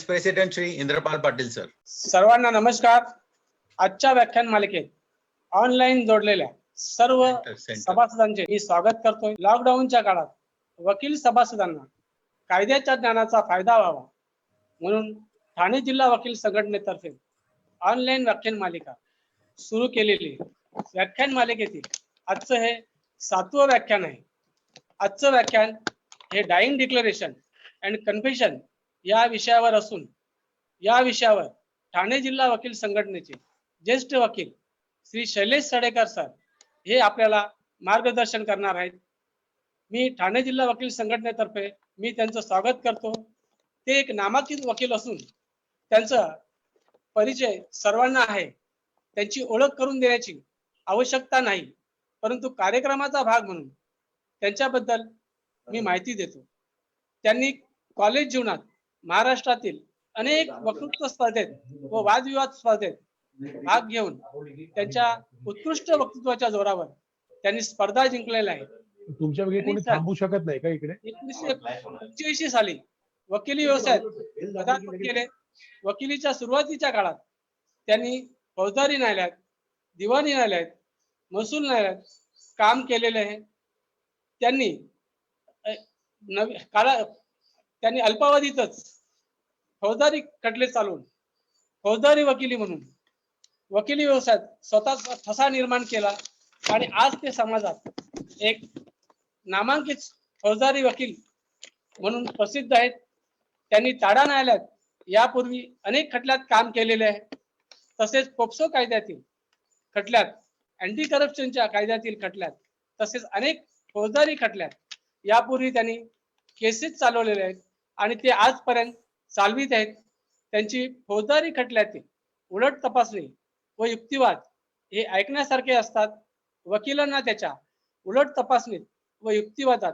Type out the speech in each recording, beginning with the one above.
Vice President Shri Indrapal Patil sir. सर्वांना नमस्कार. आजच्या व्याख्यान मालिकेत ऑनलाईन जोडलेल्या सर्व सभासदांचे मी स्वागत करतोय. लॉकडाऊनच्या काळात वकील सभासदांना कायद्याच्या ज्ञानाचा फायदा व्हावा म्हणून ठाणे जिल्हा वकील संघटनेतर्फे ऑनलाईन व्याख्यान मालिका सुरू केलेली व्याख्यान मालिकेतील आजचं हे 7वं व्याख्यान आहे. आजचं व्याख्यान हे डाईंग डिक्लेरेशन अँड कन्फेशन या विषयावर असून या विषयावर ठाणे जिल्हा वकील संघटनेचे ज्येष्ठ वकील श्री शैलेश सडेकर सर हे आपल्याला मार्गदर्शन करणार आहेत. मी ठाणे जिल्हा वकील संघटनेतर्फे मी त्यांचं स्वागत करतो. ते एक नामांकित वकील असून त्यांचा परिचय सर्वांना आहे. त्यांची ओळख करून देण्याची आवश्यकता नाही, परंतु कार्यक्रमाचा भाग म्हणून त्यांच्याबद्दल मी माहिती देतो. त्यांनी कॉलेज जीवनात महाराष्ट्रातील अनेक वक्तृत्व स्पर्धेत व वादविवाद स्पर्धेत भाग घेऊन त्यांच्या उत्कृष्ट वक्तृत्वाच्या जोरावर त्यांनी स्पर्धा जिंकलेल्या आहे. तुमच्या वेळी कोणी थांबू शकत नाही का इकडे? 1985 साली वकिली व्यवसायात पदार्पण केले. वकिलीच्या सुरुवातीच्या काळात त्यांनी फौजदारी न्यायालयात, दिवाणी न्यायालयात, महसूल न्यायालयात काम केलेले आहे. त्यांनी अल्पावधीतच फौजदारी खटले चालवून फौजदारी वकिली म्हणून वकिली व्यवसायात स्वतःचा ठसा निर्माण केला आणि आज ते समाजात एक नामांकित फौजदारी वकील म्हणून प्रसिद्ध आहेत. त्यांनी ताडा न्यायालयात यापूर्वी अनेक खटल्यात काम केलेले आहे. तसेच पोक्सो कायद्यातील खटल्यात, अँटी करप्शनच्या कायद्यातील खटल्यात, तसेच अनेक फौजदारी खटल्यात यापूर्वी त्यांनी केसेस चालवलेले आहेत आणि ते आजपर्यंत चालवित आहेत. त्यांची फौजदारी खटल्यातील उलट तपासणी व युक्तिवाद हे ऐकण्यासारखे असतात. वकिलांना त्याच्या उलट तपासणीत व युक्तिवादात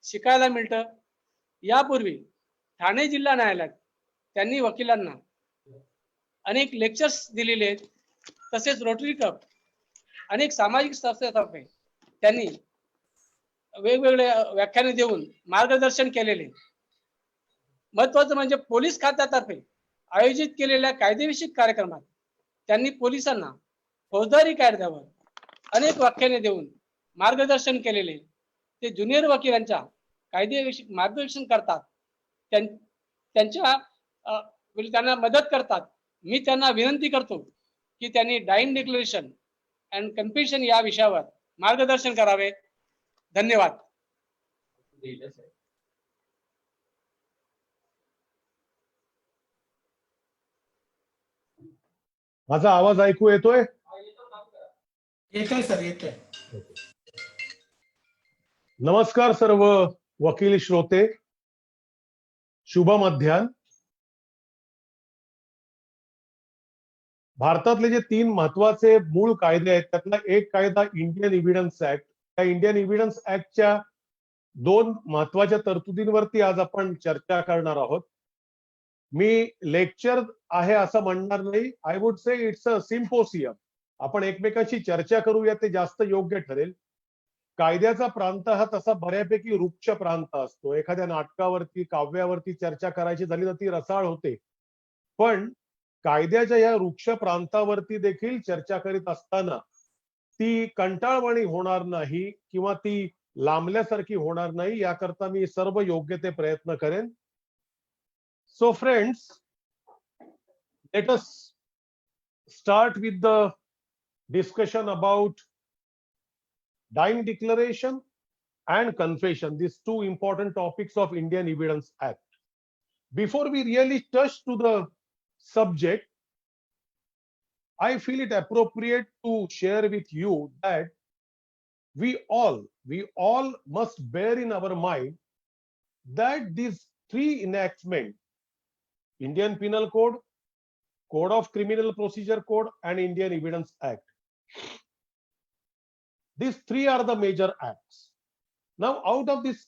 शिकायला मिळतं. यापूर्वी ठाणे जिल्हा न्यायालयात त्यांनी वकिलांना अनेक लेक्चर्स दिलेले आहेत. तसेच रोटरी क्लब अनेक सामाजिक संस्थेतर्फे त्यांनी वेगवेगळे व्याख्याने देऊन मार्गदर्शन केलेले. महत्वाचं म्हणजे पोलीस खात्यातर्फे आयोजित केलेल्या कायदेविषयक कार्यक्रमात त्यांनी पोलिसांना फौजदारी कायद्यावर अनेक व्याख्याने देऊन मार्गदर्शन केलेले. ते ज्युनियर वकिलांच्या कायदेविषयक मार्गदर्शन करतात, त्यांना मदत करतात. मी त्यांना विनंती करतो की त्यांनी डाईंग डिक्लेरेशन अँड कन्फेशन या विषयावर मार्गदर्शन करावे. धन्यवाद. माझा आवाज ऐकू येतोय? येतोय सर, येतोय. नमस्कार सर्व वकील श्रोते, शुभ मध्यान. भारतातले जे 3 महत्वाचे मूळ कायदे आहेत त्यातला एक कायदा इंडियन एव्हिडन्स ऍक्ट. त्या इंडियन एव्हिडन्स ऍक्टच्या 2 महत्वाच्या तरतुदींवरती आज आपण चर्चा करणार आहोत. मी लेक्चर आहे असं म्हणणार नाही. I would say it's a symposium. आपण एकमेकांशी चर्चा करूया ते जास्त योग्य ठरेल. कायद्याचा प्रांत हा तसा बऱ्यापैकी वृक्ष प्रांत असतो. एखाद्या नाटकावरती, काव्यावरती चर्चा करायची झाली तर ती रसाळ होते, पण कायद्याच्या या वृक्ष प्रांतावरती देखील चर्चा करीत असताना ती कंटाळवाणी होणार नाही किंवा ती लांबल्यासारखी होणार नाही, याकरता मी सर्व योग्य ते प्रयत्न करेन. So friends, let us start with the discussion about dying declaration and confession, these 2 important topics of Indian Evidence Act. Before we really touch to the subject, I feel it appropriate to share with you that we all must bear in our mind that these 3 enactments, Indian Penal Code, Code of Criminal Procedure Code, and Indian Evidence Act, these 3 are the major acts. Now, out of these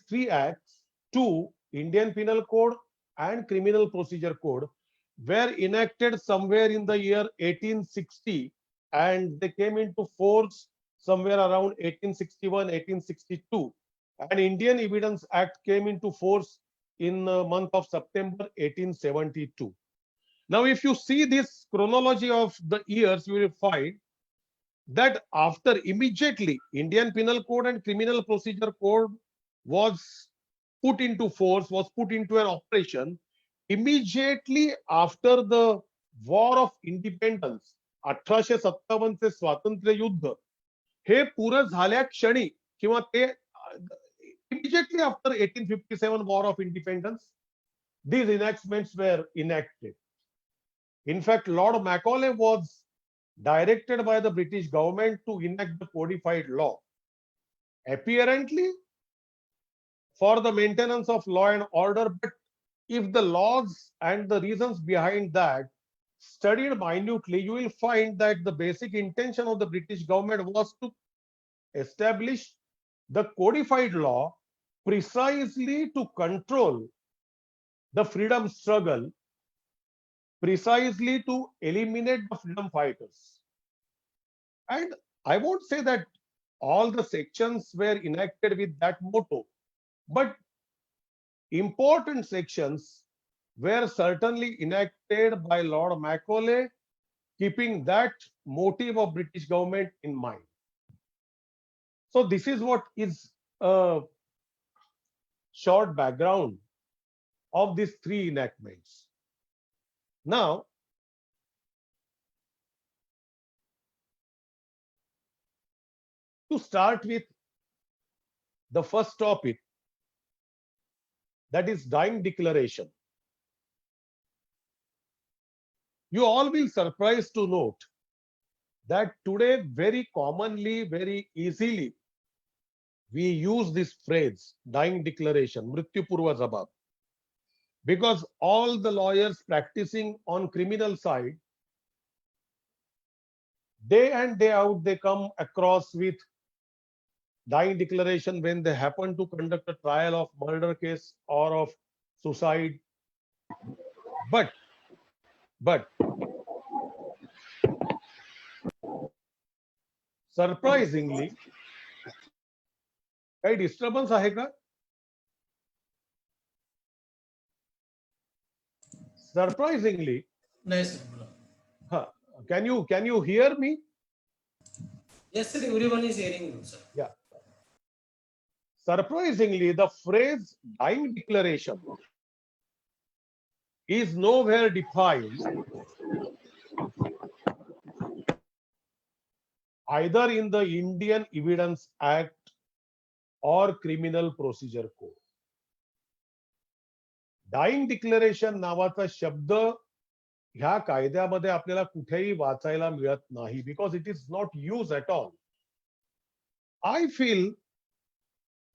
3 acts, 2, Indian Penal Code and Criminal Procedure Code, were enacted somewhere in the year 1860, and they came into force somewhere around 1861, 1862. And Indian Evidence Act came into force in the month of September 1872. Now, if you see this chronology of the years, you will find that after immediately Indian Penal Code and Criminal Procedure Code was put into force, was put into an operation, immediately after the War of Independence, 1857 चे स्वातंत्र्य युद्ध हे पुरं झाल्या क्षणी किंवा ते immediately after 1857 War of Independence, these enactments were enacted. In fact, Lord Macaulay was directed by the British government to enact the codified law, apparently for the maintenance of law and order. But if the laws and the reasons behind that studied minutely, you will find that the basic intention of the British government was to establish the codified law precisely to control the freedom struggle, precisely to eliminate the freedom fighters. And I won't say that all the sections were enacted with that motto, but important sections were certainly enacted by Lord Macaulay, keeping that motive of British government in mind. So this is what is a short background of these three enactments. Now, to start with the first topic, that is dying declaration. You all will surprised to note that today very commonly, very easily, we use this phrase dying declaration, Mrityu Purva Jabab, because all the lawyers practicing on criminal side, day and day out, they come across with dying declaration when they happen to conduct a trial of murder case or of suicide. But surprisingly, काही disturbance आहे का? Surprisingly, Nice. can you hear me? Yes, sir. Everyone is hearing you, sir. Yeah. Surprisingly, the phrase dying declaration is nowhere defined either in the Indian Evidence Act or Criminal Procedure Code. Dying declaration नावाचा शब्द ह्या कायद्यामध्ये आपल्याला कुठेही वाचायला मिळत नाही, because it is not use at all. I feel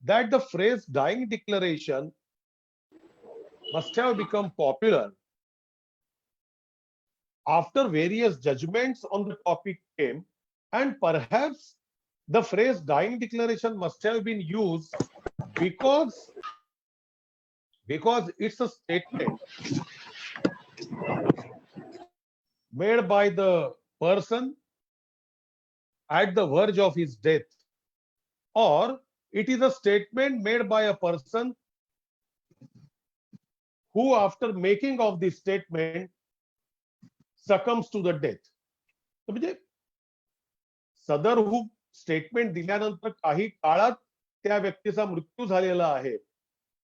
that the phrase dying declaration must have become popular after various judgments on the topic came, and perhaps the phrase dying declaration must have been used because it's a statement made by the person at the verge of his death, or it is a statement made by a person who, after making of this statement, succumbs to the death. म्हणजे सदर हू statement दिल्यानंतर काही काळात त्या व्यक्तीचा मृत्यू झालेला आहे,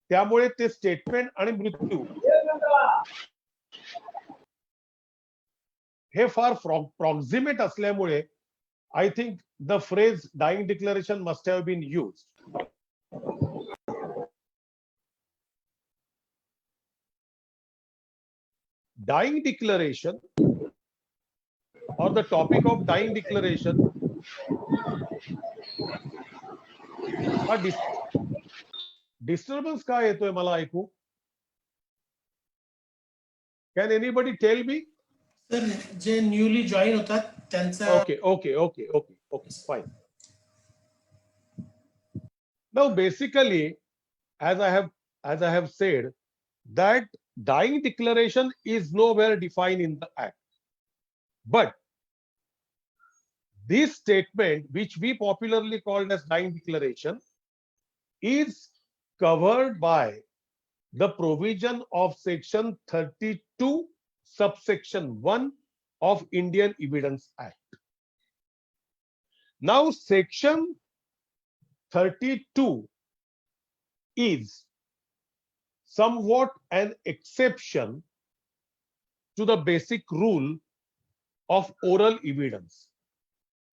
त्यामुळे ते स्टेटमेंट आणि मृत्यू हे फार प्रॉक्झिमेट असल्यामुळे I think the phrase dying declaration must have been used. Dying declaration, or the topic of dying declaration, disturbance काय येतोय मला ऐकू? Can anybody tell me? Sir J newly join होतात त्यांचा Okay, fine. Now, basically, as I have said, that dying declaration is nowhere defined in the Act. But this statement, which we popularly called as dying declaration, is covered by the provision of section 32 subsection 1 of Indian Evidence Act. Now section 32 is somewhat an exception to the basic rule of oral evidence.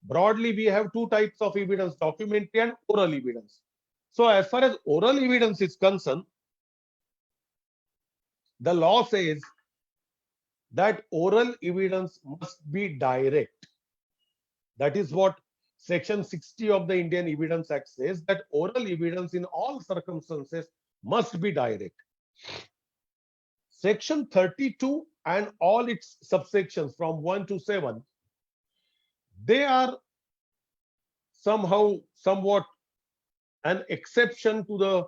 Broadly, we have two types of evidence, documentary and oral evidence. So as far as oral evidence is concerned, the law says that oral evidence must be direct. That is what section 60 of the Indian Evidence Act says, that oral evidence in all circumstances must be direct. Section 32 and all its subsections from 1 to 7, they are somewhat an exception to the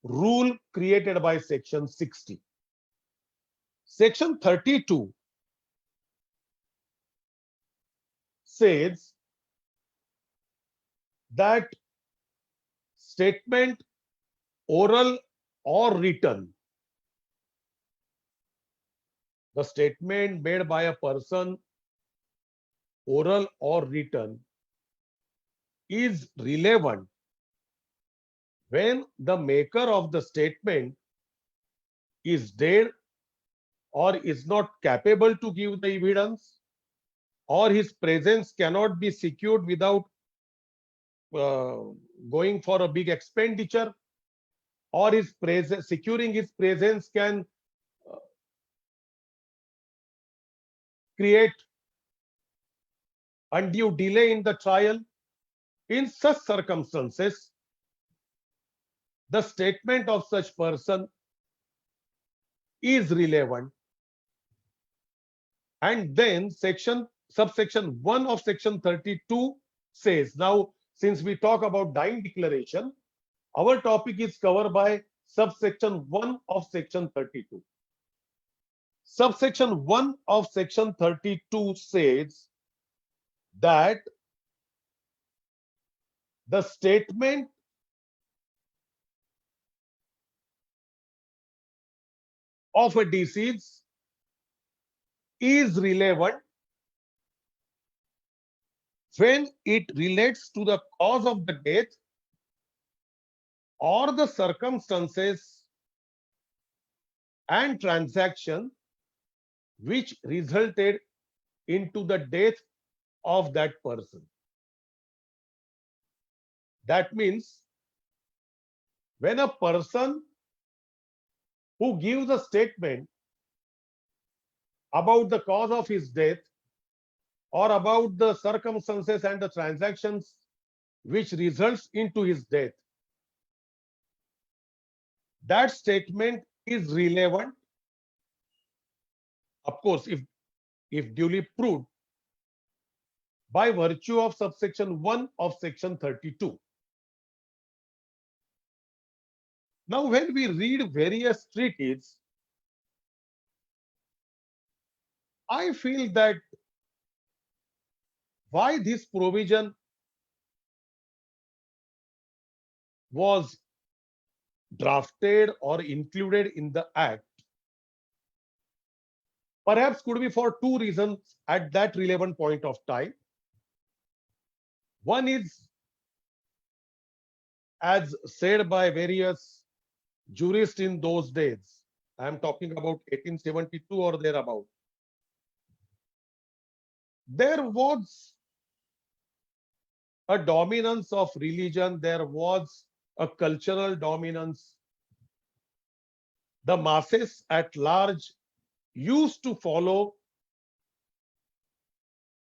rule created by section 60. Section 32 says that statement, oral or written, the statement made by a person, oral or written, is relevant when the maker of the statement is dead or is not capable to give the evidence, or his presence cannot be secured without going for a big expenditure, or his presence, securing his presence can create undue delay in the trial. In such circumstances, the statement of such person is relevant, and then subsection 1 of section 32 says, now since we talk about dying declaration, our topic is covered by subsection 1 of section 32. Subsection 1 of section 32 says that the statement of a deceased is relevant when it relates to the cause of the death or the circumstances and transaction which resulted into the death of that person. That means when a person who gives a statement about the cause of his death or about the circumstances and the transactions which results into his death, that statement is relevant, of course, if duly proved, by virtue of subsection 1 of section 32. Now, when we read various treaties, I feel that why this provision was drafted or included in the Act perhaps could be for two reasons at that relevant point of time. One is, as said by various jurists in those days, I am talking about 1872 or thereabout, there was a dominance of religion, there was a cultural dominance. The masses at large used to follow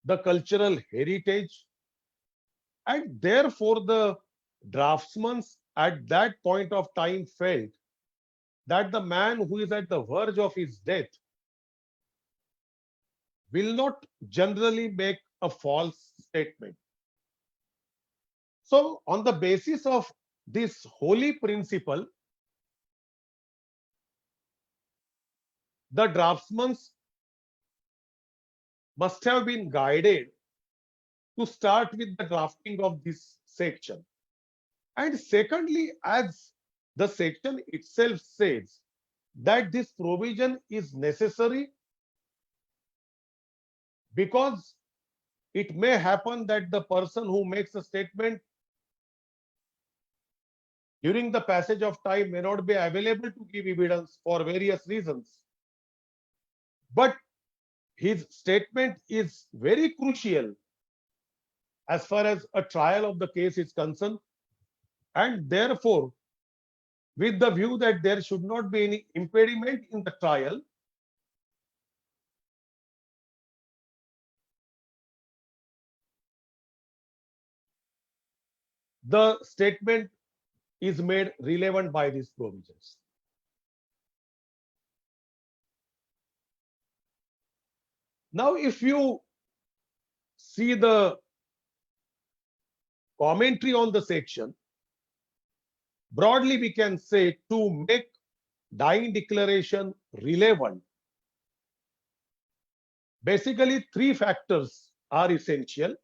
the cultural heritage, and therefore the draftsmen at that point of time felt that the man who is at the verge of his death will not generally make a false statement. So on the basis of this holy principle, the draftsmen must have been guided to start with the drafting of this section. And secondly, as the section itself says, that this provision is necessary because it may happen that the person who makes a statement during the passage of time may not be available to give evidence for various reasons. But his statement is very crucial as far as a trial of the case is concerned, and therefore, with the view that there should not be any impediment in the trial, the statement is made relevant by these provisions. Now, if you see the commentary on the section, broadly we can say to make dying declaration relevant, basically three factors are essential.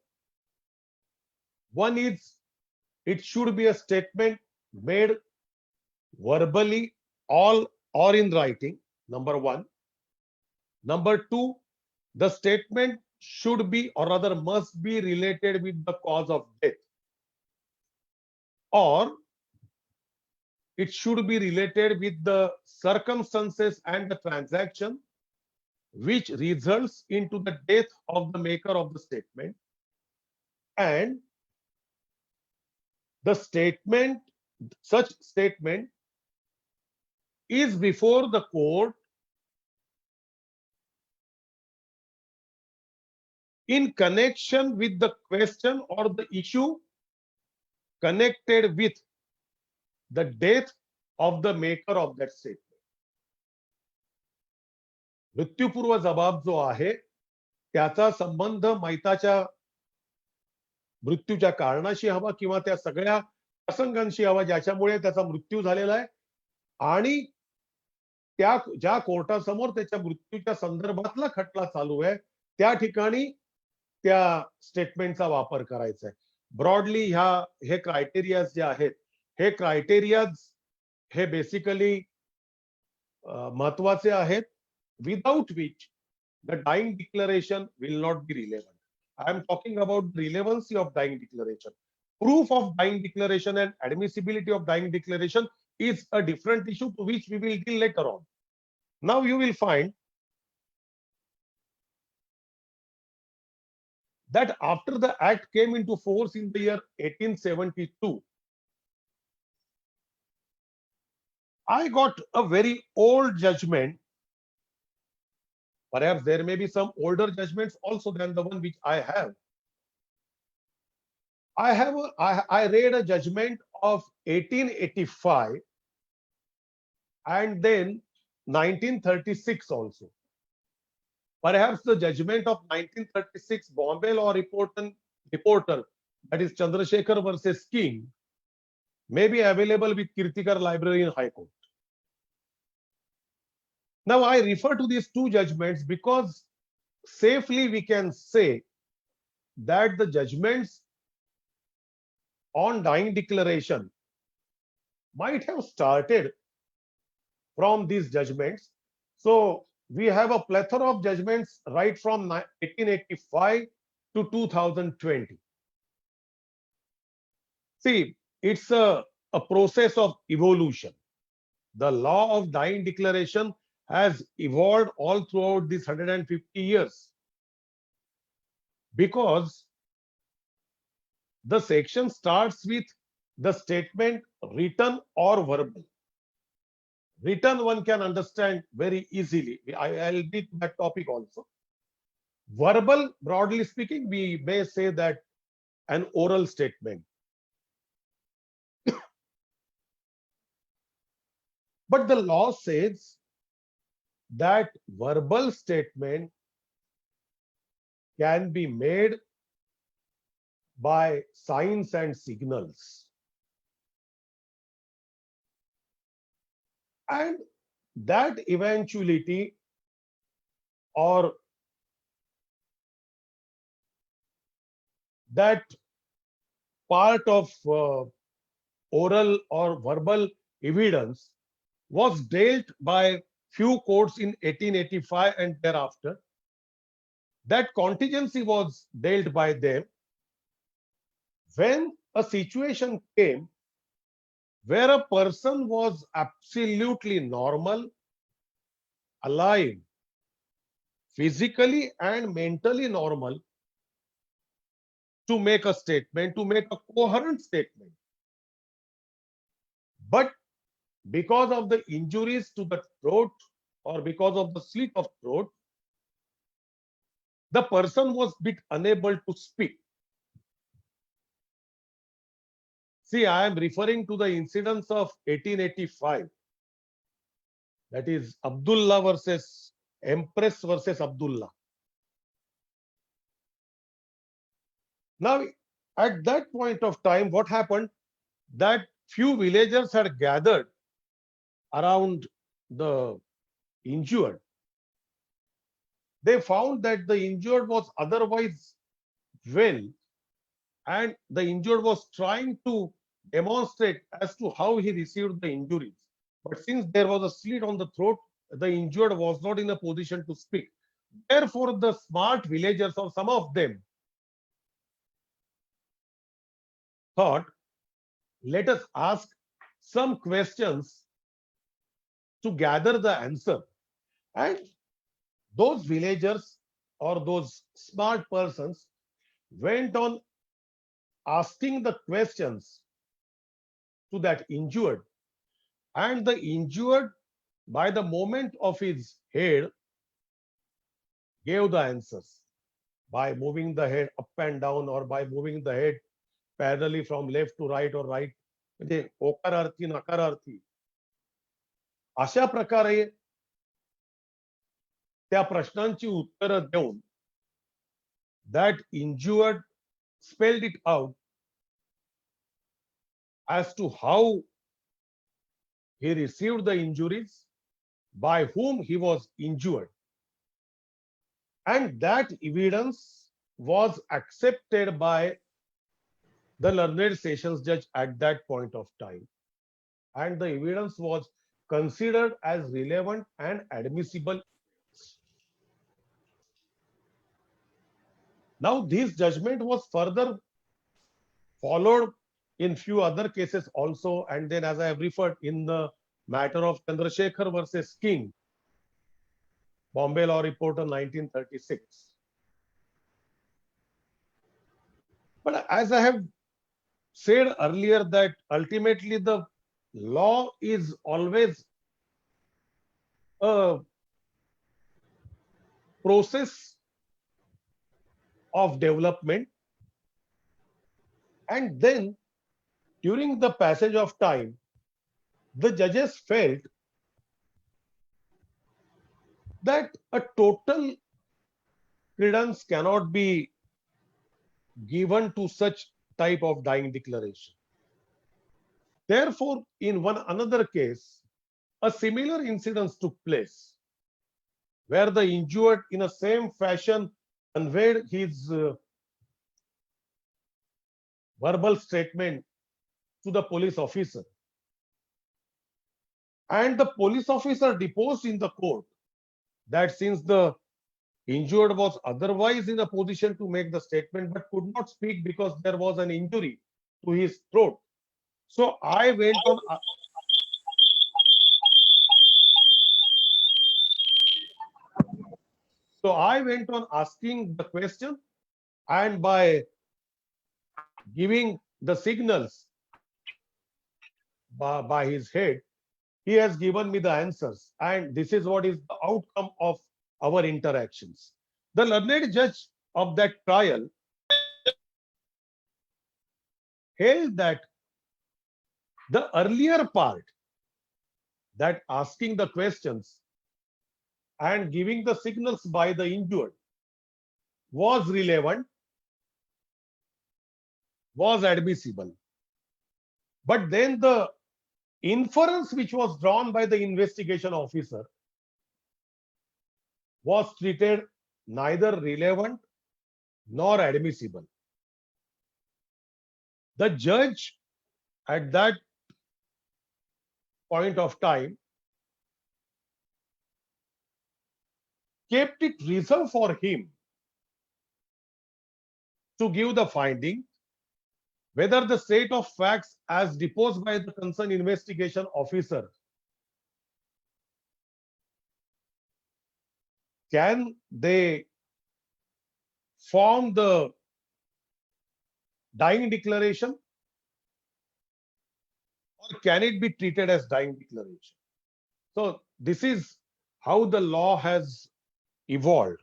One is it should be a statement made verbally or in writing, number one. Number two, the statement should be or rather must be related with the cause of death, or it should be related with the circumstances and the transaction which results into the death of the maker of the statement, and the statement, such statement is before the court in connection with the question or the issue connected with the death of the maker of that statement. मृत्यूपूर्व जबाब जो आहे त्याचा संबंध मैताच्या मृत्यूच्या कारणाशी हवा किंवा त्या सगळ्या प्रसंगांशी हवा ज्याच्यामुळे त्याचा मृत्यू झालेला आहे, आणि त्या ज्या कोर्टासमोर त्याच्या मृत्यूच्या संदर्भातला खटला चालू आहे त्या ठिकाणी त्या स्टेटमेंटचा वापर करायचा आहे. ब्रॉडली हे क्रायटेरियाज जे आहेत, हे क्रायटेरियाज हे बेसिकली महत्वाचे आहेत, without which the dying declaration will not be relevant. I am talking about the relevancy of dying declaration. Proof of dying declaration and admissibility of dying declaration is a different issue to which we will deal later on. Now you will find that after the act came into force in the year 1872, I got a very old judgment. Perhaps there may be some older judgments also than the one which I have. I read a judgment of 1885 and then 1936 also. Perhaps the judgment of 1936 Bombay Law Reporter, that is Chandrasekhar versus King, may be available with Kirtikar Library in High Court. Now I refer to these two judgments because safely we can say that the judgments on dying declaration might have started from these judgments. So we have a plethora of judgments right from 1885 to 2020. See, it's a process of evolution. The law of dying declaration has evolved all throughout these 150 years because the section starts with the statement written or verbal. Written one can understand very easily. I'll be to that topic also. Verbal, broadly speaking, we may say that an oral statement. But the law says that verbal statement can be made by signs and signals. And that eventuality or that part of oral or verbal evidence was dealt by few courts in 1885 and thereafter. That contingency was dealt by them when a situation came where a person was absolutely normal, alive, physically and mentally normal to make a statement, to make a coherent statement. But because of the injuries to the throat or because of the slit of throat, the person was bit unable to speak. See, I am referring to the incidents of 1885. That is Abdullah versus Empress versus Abdullah. Now, at that point of time, what happened? That few villagers had gathered around the injured. They found that the injured was otherwise well, and the injured was trying to demonstrate as to how he received the injuries. But since there was a slit on the throat, the injured was not in a position to speak. Therefore, the smart villagers, or some of them, thought, let us ask some questions to gather the answer. And those villagers or those smart persons went on asking the questions to that injured. And the injured, by the movement of his head, gave the answers by moving the head up and down or by moving the head parallelly from left to right or right. म्हणजे होकारार्थी नकारार्थी अशा प्रकारे त्या प्रश्नांची उत्तरं देऊन that injured spelled it out as to how he received the injuries, by whom he was injured. And that evidence was accepted by the learned sessions judge at that point of time. And the evidence was considered as relevant and admissible. Now, this judgment was further followed in few other cases also, and then, as I have referred, in the matter of Chandrasekhar versus King, Bombay Law Reporter 1936. But as I have said earlier, that ultimately the law is always a process of development, and then during the passage of time, the judges felt that a total credence cannot be given to such type of dying declaration. Therefore, in one another case, a similar incident took place where the injured in a same fashion conveyed his verbal statement to the police officer. And the police officer deposed in the court that since the injured was otherwise in a position to make the statement but could not speak because there was an injury to his throat. So I went on asking the question, and by giving the signals by his head, he has given me the answers, and this is what is the outcome of our interactions. The learned judge of that trial held that the earlier part, that asking the questions and giving the signals by the injured, was relevant, was admissible. But then the inference which was drawn by the investigation officer was treated neither relevant nor admissible. The judge at that point of time kept it reserved for him to give the finding whether the state of facts as deposed by the concerned investigation officer can they form the dying declaration or can it be treated as dying declaration? So this is how the law has evolved.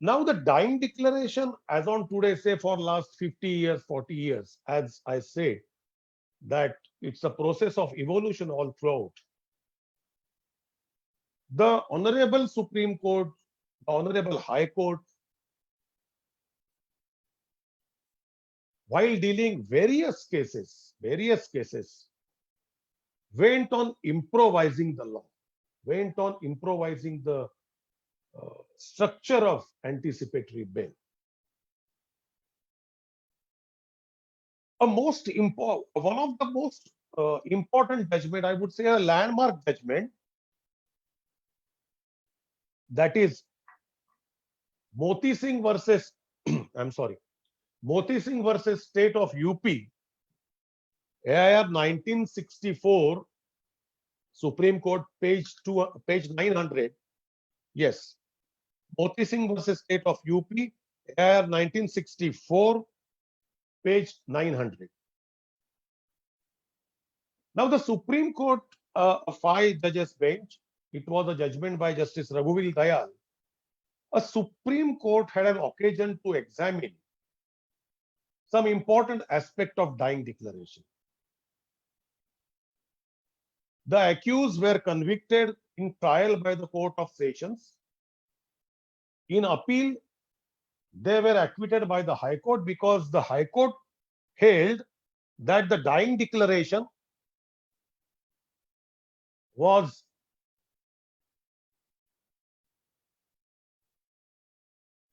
Now the dying declaration as on today, say for last 50 years, 40 years, as I said, that it's a process of evolution all throughout. The Honorable Supreme Court, the Honorable High Court, while dealing various cases, went on improvising the law, went on improvising the structure of anticipatory bail. One of the most important judgment, I would say a landmark judgment, that is Moti Singh versus, I'm sorry, Moti Singh versus State of UP, AIR 1964, Supreme Court, page 900. Yes, Moti Singh versus State of UP, AIR 1964, page 900. Now the Supreme Court, a 5 judges bench, it was a judgment by Justice Raghuvir Dayal. A Supreme Court had an occasion to examine some important aspect of dying declaration. The accused were convicted in trial by the Court of Sessions. In appeal, they were acquitted by the High Court because the High Court held that the dying declaration was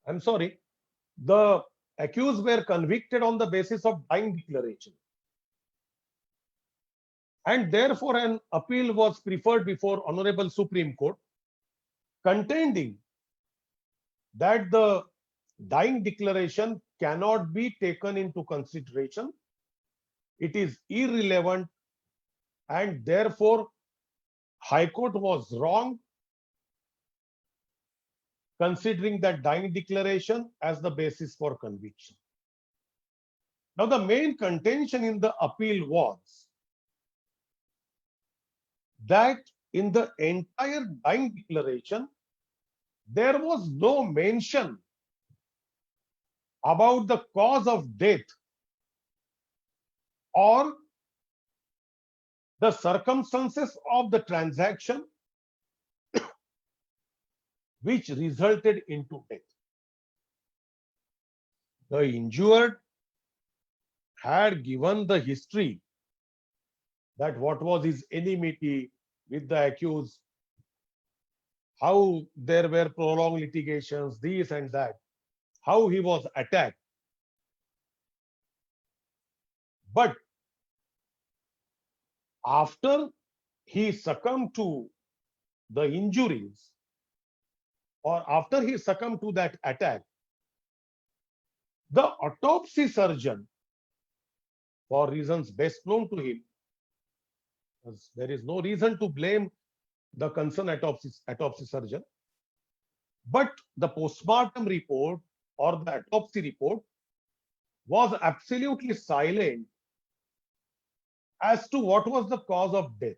the accused were convicted on the basis of dying declaration. And therefore, an appeal was preferred before Honorable Supreme Court, contending that the dying declaration cannot be taken into consideration. It is irrelevant, and therefore, High Court was wrong considering that dying declaration as the basis for conviction. Now, the main contention in the appeal was that in the entire dying declaration, there was no mention about the cause of death or the circumstances of the transaction which resulted into death. The injured had given the history, that what was his enmity with the accused, how there were prolonged litigations, this and that, how he was attacked. But after he succumbed to the injuries, or after he succumbed to that attack, the autopsy surgeon, for reasons best known to him, because there is no reason to blame the concerned autopsy surgeon, but the postmortem report or the autopsy report was absolutely silent as to what was the cause of death.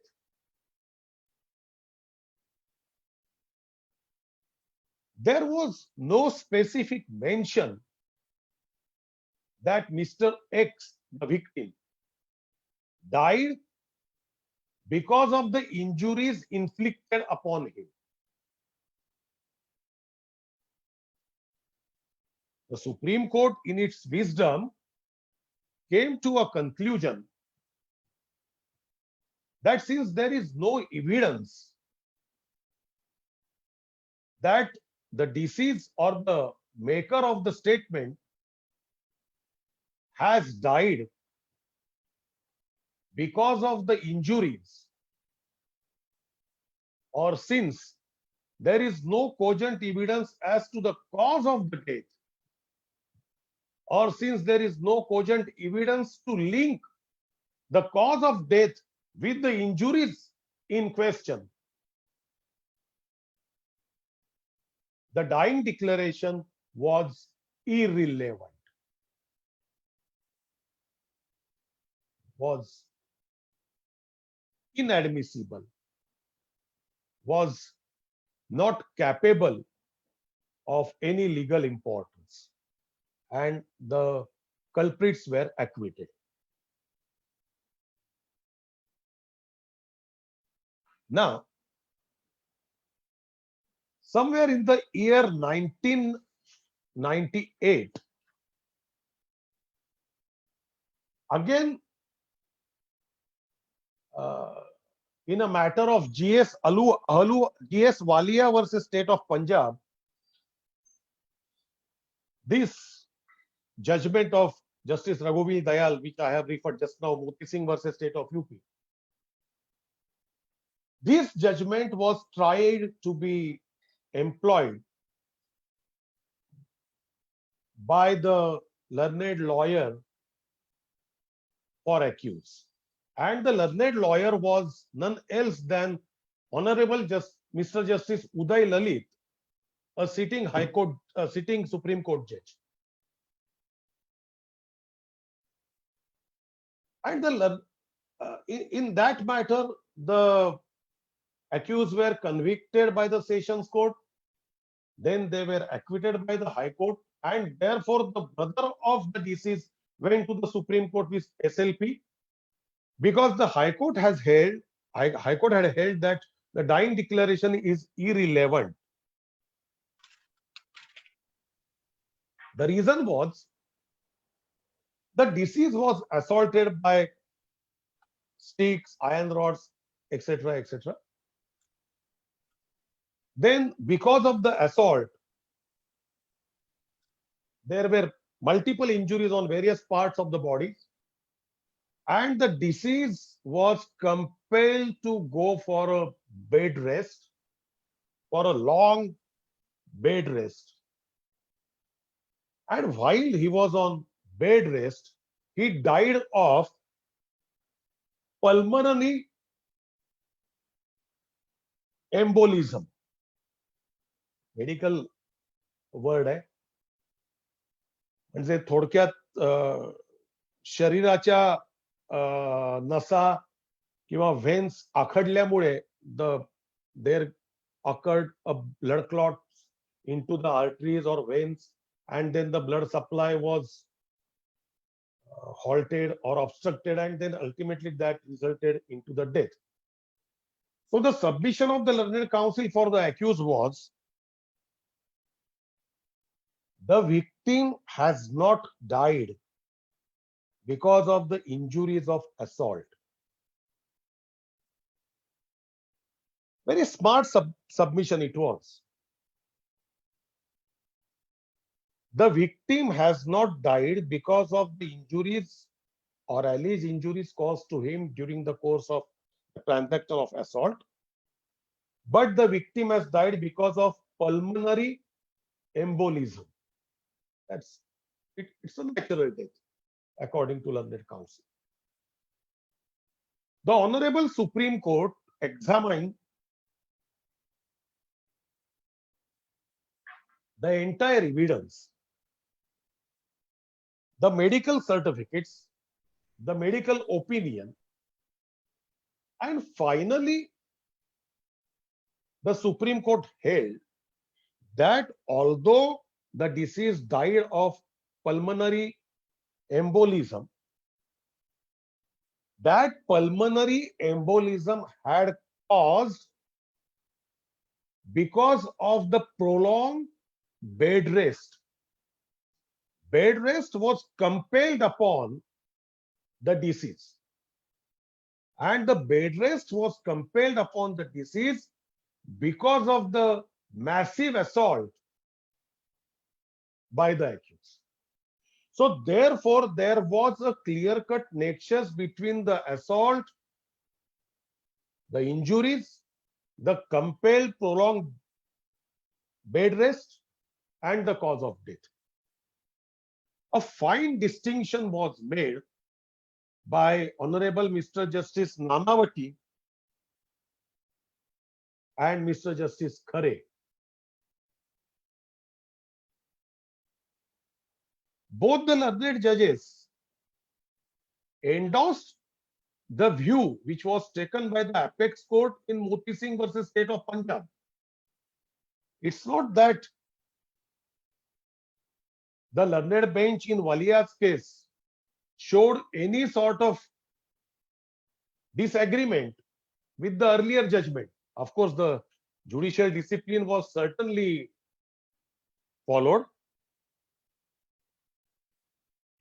There was no specific mention that Mr. X, the victim, died because of the injuries inflicted upon him. The Supreme Court, in its wisdom, came to a conclusion that since there is no evidence that the deceased or the maker of the statement has died because of the injuries or since there is no cogent evidence as to the cause of the death, or since there is no cogent evidence to link the cause of death with the injuries in question, the dying declaration was irrelevant, was inadmissible, was not capable of any legal importance, and the culprits were acquitted. Now, somewhere in the year 1998, again, in a matter of GS Walia versus State of Punjab, this judgment of Justice Raghuveer Dayal, which I have referred just now, Moti Singh versus State of UP, this judgment was tried to be employed by the learned lawyer for accused. And the learned lawyer was none else than Honorable Mr. Justice Uday Lalit, a sitting Supreme Court judge. And in that matter, the accused were convicted by the Sessions Court, then they were acquitted by the High Court, and therefore the brother of the deceased went to the Supreme Court with SLP, because the High Court had held that the dying declaration is irrelevant. The reason was the deceased was assaulted by sticks, iron rods, etc., etc. Then, because of the assault, there were multiple injuries on various parts of the body, and the deceased was compelled to go for a bed rest, for a long bed rest. And while he was on bed rest, he died of pulmonary embolism. Medical word आहे, म्हणजे थोडक्यात शरीराच्या नसा किंवा व्हेन्स आखडल्यामुळे देर occurred a blood clot into the arteries or veins, and then the blood supply was halted or obstructed, and then ultimately that resulted into the death. So the submission of the learned counsel for the accused was, the victim has not died because of the injuries of assault. Very smart submission it was. The victim has not died because of the injuries or alleged injuries caused to him during the course of the transaction of assault, but the victim has died because of pulmonary embolism. It's a natural death, according to learned counsel. The Honorable Supreme Court examined the entire evidence, the medical certificates, the medical opinion, and finally, the Supreme Court held that although the deceased died of pulmonary embolism, that pulmonary embolism had caused because of the prolonged bed rest. Bed rest was compelled upon the deceased, and the bed rest was compelled upon the deceased because of the massive assault by the accused. So therefore, there was a clear-cut nexus between the assault, the injuries, the compelled prolonged bed rest, and the cause of death. A fine distinction was made by Honorable Mr. Justice Nanavati and Mr. Justice Khare. Both the learned judges endorsed the view which was taken by the apex court in Moti Singh versus State of Punjab. It's not that the learned bench in Walia's case showed any sort of disagreement with the earlier judgment. Of course, the judicial discipline was certainly followed.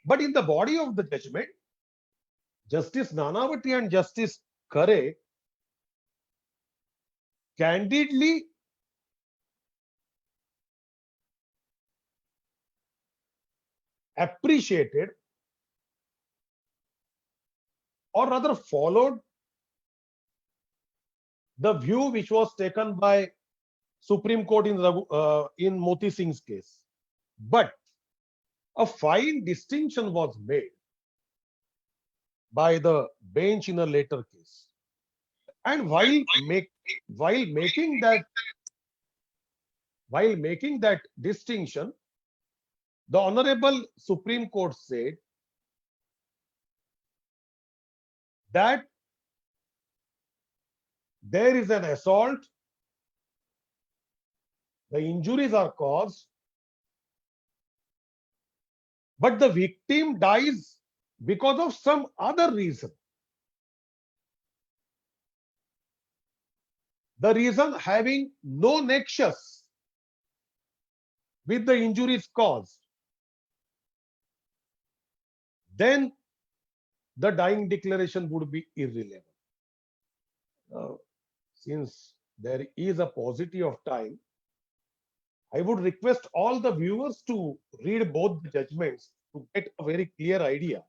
But in the body of the judgment, Justice Nanavati and Justice Khare candidly appreciated, or rather followed, the view which was taken by Supreme Court in Moti Singh's case. But a fine distinction was made by the bench in a later case. And while making that distinction, the Honorable Supreme Court said that there is an assault, the injuries are caused, but the victim dies because of some other reason. The reason having no nexus with the injuries caused, then the dying declaration would be irrelevant. Since there is a paucity of time, I would request all the viewers to read both the judgments to get a very clear idea.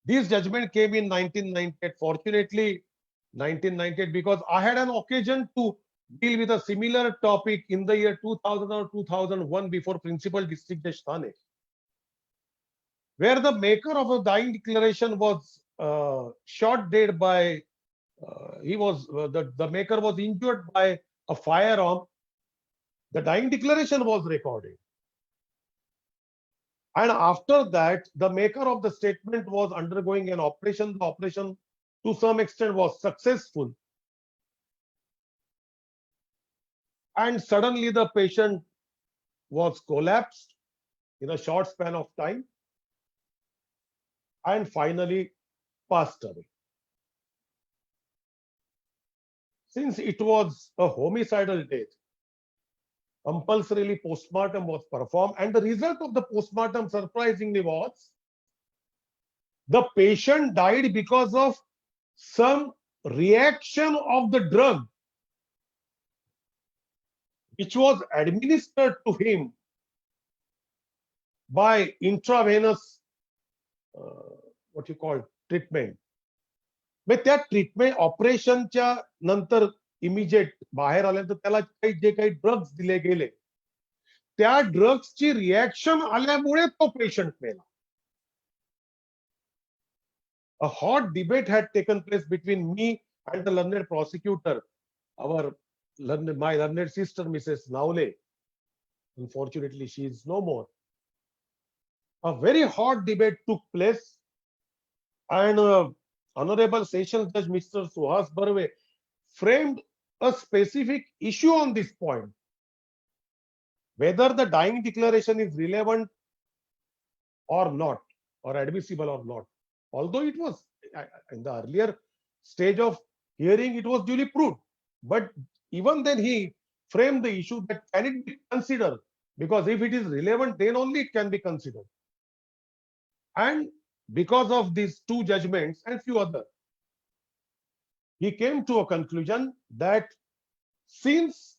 This judgment came in 1998. Fortunately, 1998, because I had an occasion to deal with a similar topic in the year 2000 or 2001 before Principal District Judge Thane, where the maker of a dying declaration was shot dead by, the maker was injured by a firearm. The dying declaration was recorded. And after that, the maker of the statement was undergoing an operation. The operation to some extent was successful. And suddenly the patient was collapsed in a short span of time and finally passed away. Since it was a homicidal death, compulsorily postmortem was performed, and the result of the postmortem surprisingly was the patient died because of some reaction of the drug which was administered to him by intravenous what you call treatment. मग त्या treatment ऑपरेशनच्या नंतर immediate बाहेर आल्यानंतर त्याला जे काही drugs दिले गेले, त्या ड्रग्सची रिएक्शन आल्यामुळे तो patient Mela. A hot debate had taken place between me and the learned prosecutor, my learned sister, Mrs. Naule. Unfortunately, she is no more. A very hot debate took place, and Honorable Sessions Judge Mr. Suhas Barve framed a specific issue on this point, whether the dying declaration is relevant or not, or admissible or not. Although it was in the earlier stage of hearing, it was duly proved, but even then he framed the issue that can it be considered, because if it is relevant, then only it can be considered. And because of these two judgments and few other, he came to a conclusion that since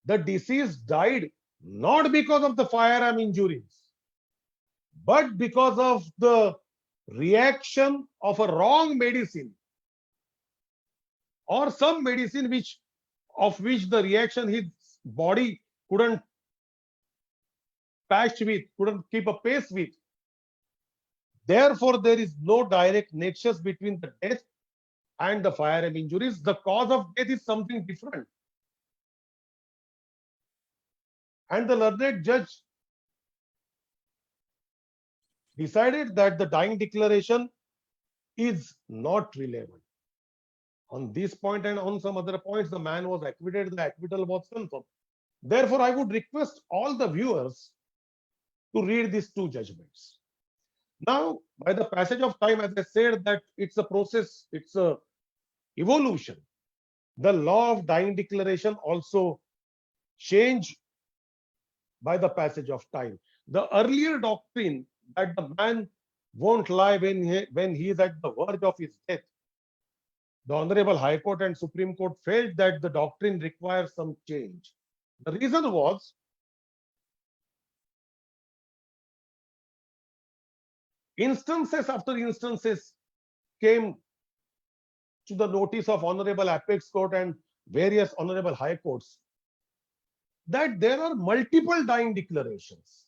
the deceased died not because of the firearm injuries, but because of the reaction of a wrong medicine or some medicine of which the reaction his body couldn't couldn't keep a pace with. Therefore, there is no direct nexus between the death and the firearm injuries. The cause of death is something different. And the learned judge decided that the dying declaration is not relevant. On this point and on some other points, the man was acquitted, the acquittal was confirmed. Therefore, I would request all the viewers to read these two judgments. Now, by the passage of time, as I said, that it's a process, it's a evolution. The law of dying declaration also changed by the passage of time. The earlier doctrine that the man won't lie when he is at the verge of his death, the Honorable High Court and Supreme Court felt that the doctrine requires some change. The reason was instances after instances came to the notice of Honorable Apex Court and various Honorable High Courts that there are multiple dying declarations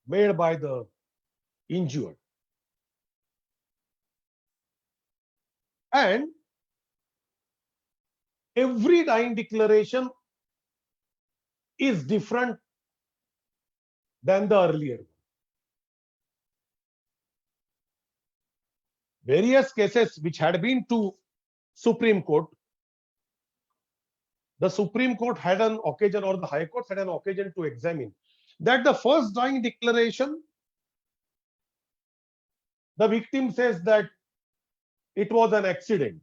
made by the injured. And every dying declaration is different than the earlier one. Various cases which had been to Supreme Court, the Supreme Court had an occasion, or the High Court had an occasion to examine that the first dying declaration, the victim says that it was an accident.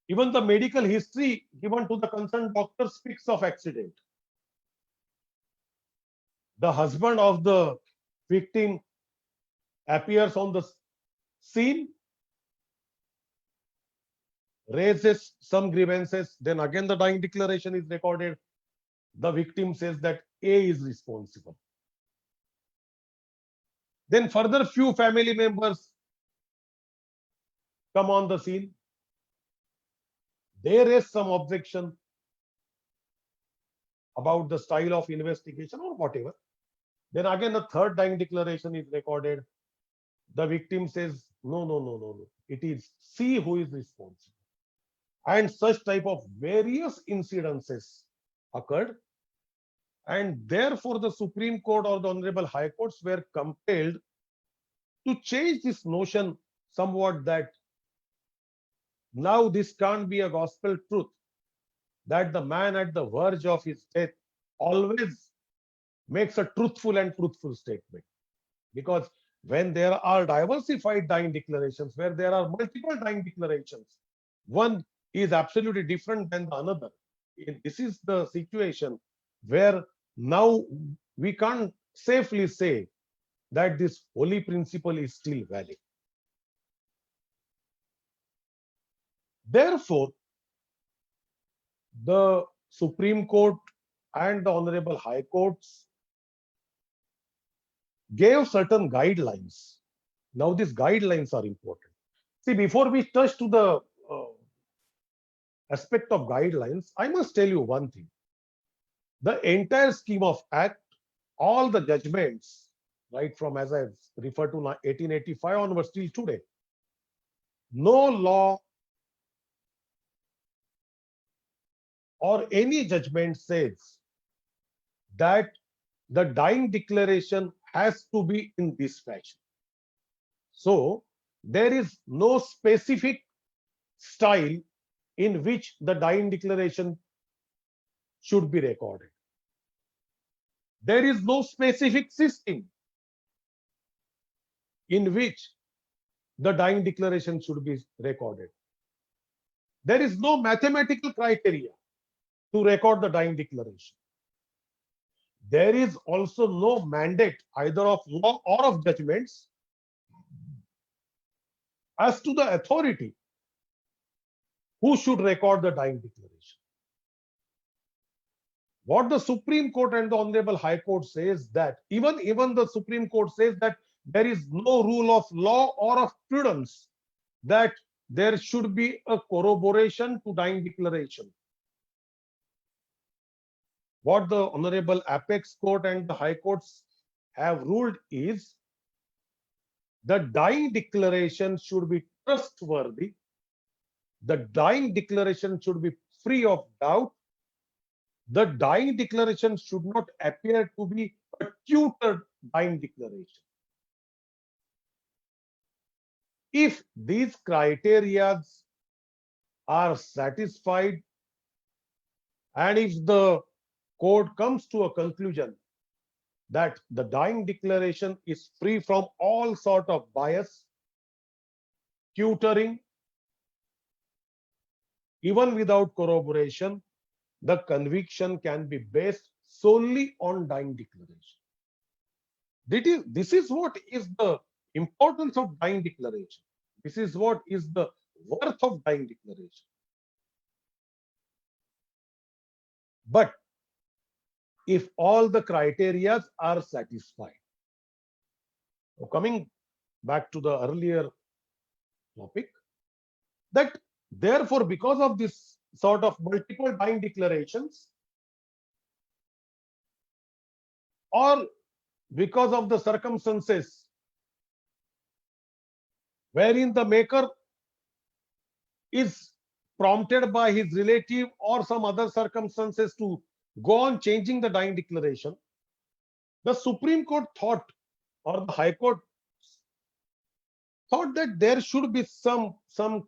Even the medical history given to the concerned doctor speaks of accident. The husband of the victim appears on the scene, raises some grievances, then again the dying declaration is recorded. The victim says that A is responsible. Then further few family members come on the scene. They raise some objection about the style of investigation or whatever. Then again a third dying declaration is recorded. The victim says, no. It is C who is responsible. And such type of various incidences occurred. And therefore the Supreme Court or the Honorable High Courts were compelled to change this notion somewhat, that now this can't be a gospel truth, that the man at the verge of his death always makes a truthful statement. Because when there are diversified dying declarations, where there are multiple dying declarations, one is absolutely different than the another. This is the situation where now we can't safely say that this holy principle is still valid. Therefore, the Supreme Court and the Honorable High Courts gave certain guidelines. Now these guidelines are important. See, before we touch to the aspect of guidelines, I must tell you one thing. The entire scheme of act, all the judgments, right from, as I referred to, 1885 onwards till today, no law or any judgment says that the dying declaration has to be in this fashion. So there is no specific style in which the dying declaration should be recorded. There is no specific system in which the dying declaration should be recorded. There is no mathematical criteria to record the dying declaration. There is also no mandate either of law or of judgments as to the authority who should record the dying declaration. What the Supreme Court and the Honorable High Court says, that even the Supreme Court says that there is no rule of law or of prudence that there should be a corroboration to dying declaration. What the Honorable Apex Court and the High Courts have ruled is the dying declaration should be trustworthy. The dying declaration should be free of doubt. The dying declaration should not appear to be a tutored dying declaration. If these criteria are satisfied, and if the court comes to a conclusion that the dying declaration is free from all sort of bias, tutoring, even without corroboration, the conviction can be based solely on dying declaration. This is what is the importance of dying declaration. This is what is the worth of dying declaration. But if all the criteria are satisfied, coming back to the earlier topic, that therefore, because of this sort of multiple dying declarations, or because of the circumstances wherein the maker is prompted by his relative or some other circumstances to go on changing the dying declaration, the Supreme Court thought, or the High Court thought, that there should be some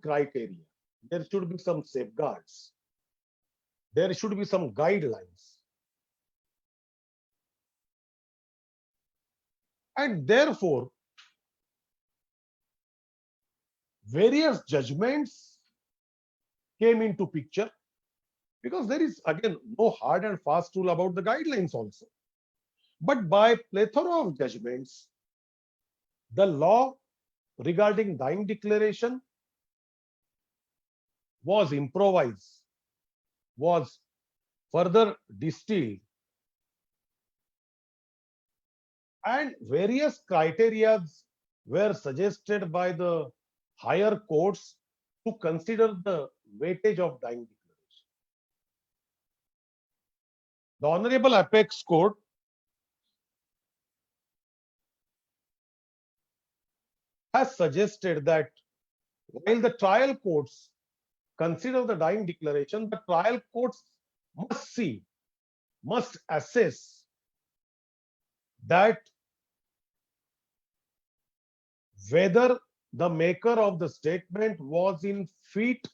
criteria, there should be some safeguards, there should be some guidelines. And therefore, various judgments came into picture, because there is again no hard and fast rule about the guidelines also. But by plethora of judgments, the law regarding dying declaration was improvised, was further distilled, and various criteria were suggested by the higher courts to consider the weightage of dying declaration. The Honorable Apex Court has suggested that while the trial courts consider the dying declaration, the trial courts must assess that whether the maker of the statement was in fit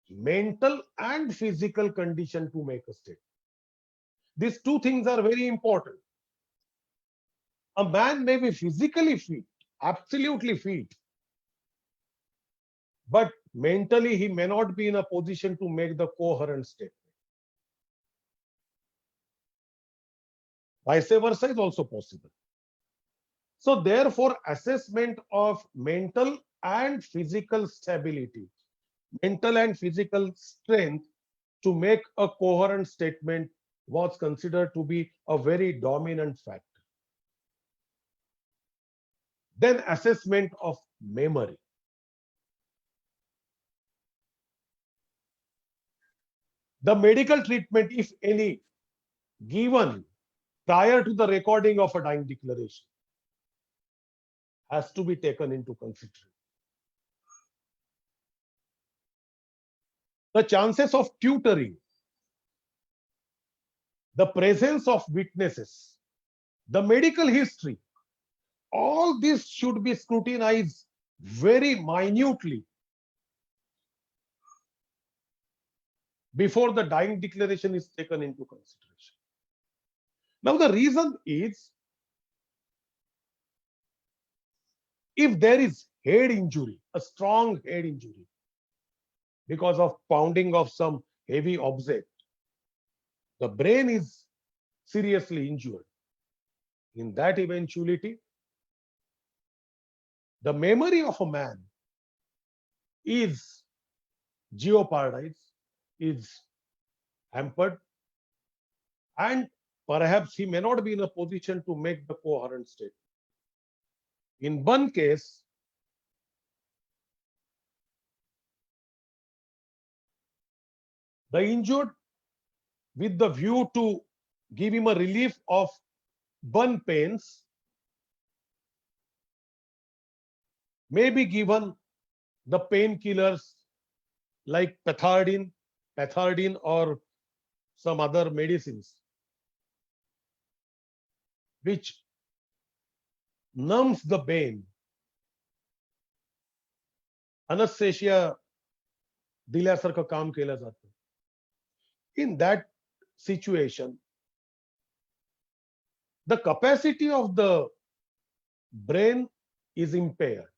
mental and physical condition to make a statement. These two things are very important. A man may be physically fit, absolutely fit, but mentally he may not be in a position to make the coherent statement. Vice versa is also possible. So therefore, assessment of mental and physical stability, mental and physical strength to make a coherent statement was considered to be a very dominant factor. Then assessment of memory. The medical treatment, if any, given prior to the recording of a dying declaration has to be taken into consideration. The chances of tutoring, the presence of witnesses, the medical history, all this should be scrutinized very minutely before the dying declaration is taken into consideration. Now, the reason is, if there is head injury, a strong head injury, because of pounding of some heavy object, the brain is seriously injured. In that eventuality, the memory of a man is jeopardized, is hampered, and perhaps he may not be in a position to make the coherent statement. In one case, the injured, with the view to give him a relief of burn pains, may be given the painkillers like pethardine or some other medicines which numbs the pain. Anesthesia दिल्यासारखं काम केलं जातं. In that situation, the capacity of the brain is impaired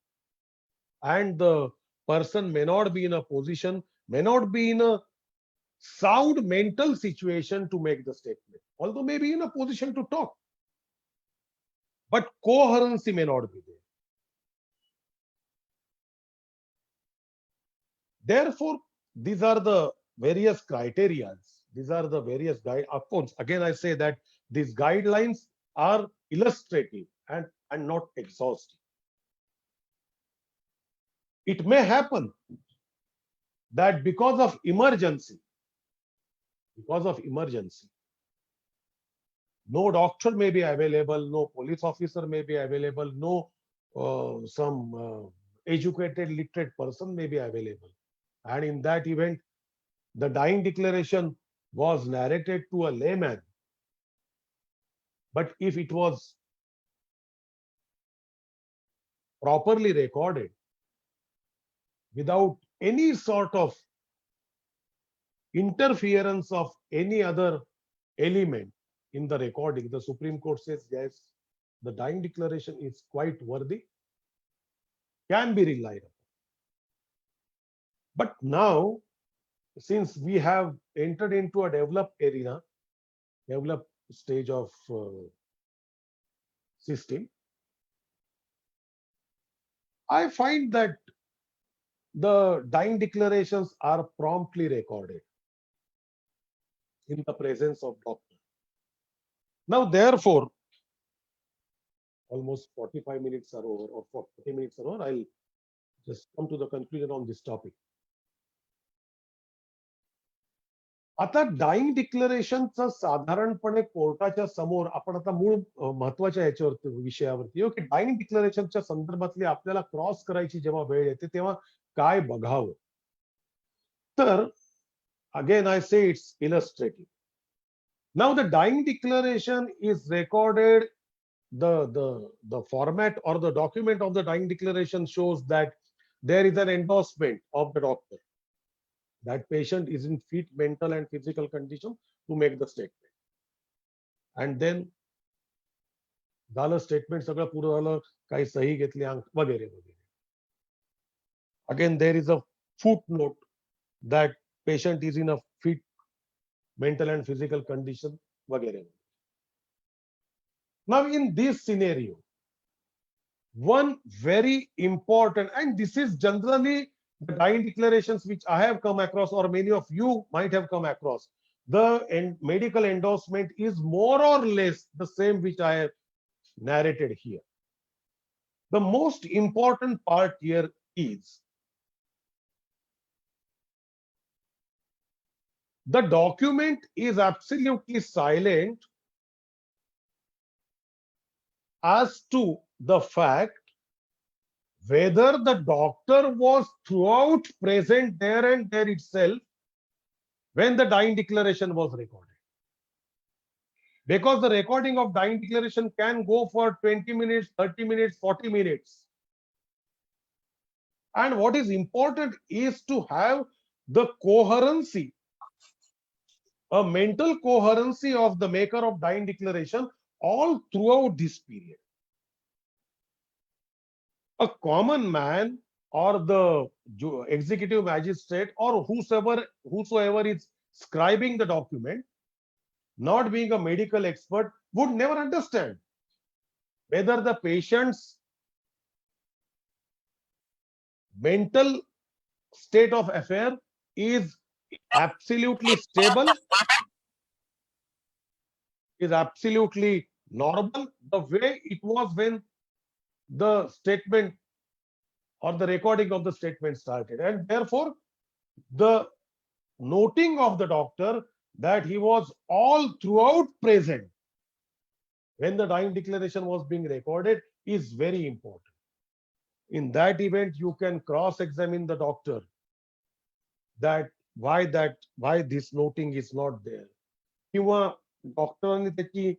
and the person may not be in a position, may not be in a sound mental situation to make the statement, although may be in a position to talk, but coherency may not be there. Therefore, these are the various criteria. These are the various guide. Of course, again, I say that these guidelines are illustrative and not exhaustive. It may happen that because of emergency, no doctor may be available, no police officer may be available, no some educated, literate person may be available. And in that event, the dying declaration was narrated to a layman. But if it was properly recorded, without any sort of interference of any other element in the recording, the Supreme Court says, yes, the dying declaration is quite worthy, can be relied upon. But now, since we have entered into a developed arena, developed stage of system, I find that the dying declarations are promptly recorded in the presence of doctor. Now, therefore, almost 45 minutes are over, or 40 minutes are over, I'll just come to the conclusion on this topic. आता dying डिक्लरेशनचं साधारणपणे कोर्टाच्या समोर आपण आता मूळ महत्वाच्या याच्यावरती विषयावरती येऊ की डाईंग डिक्लरेशनच्या संदर्भातली आपल्याला क्रॉस करायची जेव्हा वेळ येते तेव्हा काय बघावं. तर again I say it's illustrative. Now the dying declaration is recorded, the format or the document of the dying declaration shows that there is an endorsement of the doctor. That patient is in fit mental and physical condition to make the statement. And then झालं statement सगळं पूर्ण झालं, काही सही घेतली वगैरे वगैरे. Again there is a footnote that patient is in a fit mental and physical condition वगैरे. Now in this scenario, one very important, and this is generally the dying declarations which I have come across, or many of you might have come across, the medical endorsement is more or less the same which I have narrated here. The most important part here is the document is absolutely silent as to the fact whether the doctor was throughout present there and there itself when the dying declaration was recorded. Because the recording of dying declaration can go for 20 minutes, 30 minutes, 40 minutes. And what is important is to have the coherency, a mental coherency of the maker of dying declaration all throughout this period. A common man or the executive magistrate or whosoever is scribing the document, not being a medical expert, would never understand whether the patient's mental state of affair is absolutely stable, is absolutely normal, the way it was when the statement or the recording of the statement started, and therefore the noting of the doctor that he was all throughout present when the dying declaration was being recorded is very important. In that event, you can cross-examine the doctor that why this noting is not there, किंवा डॉक्टरांनी त्याची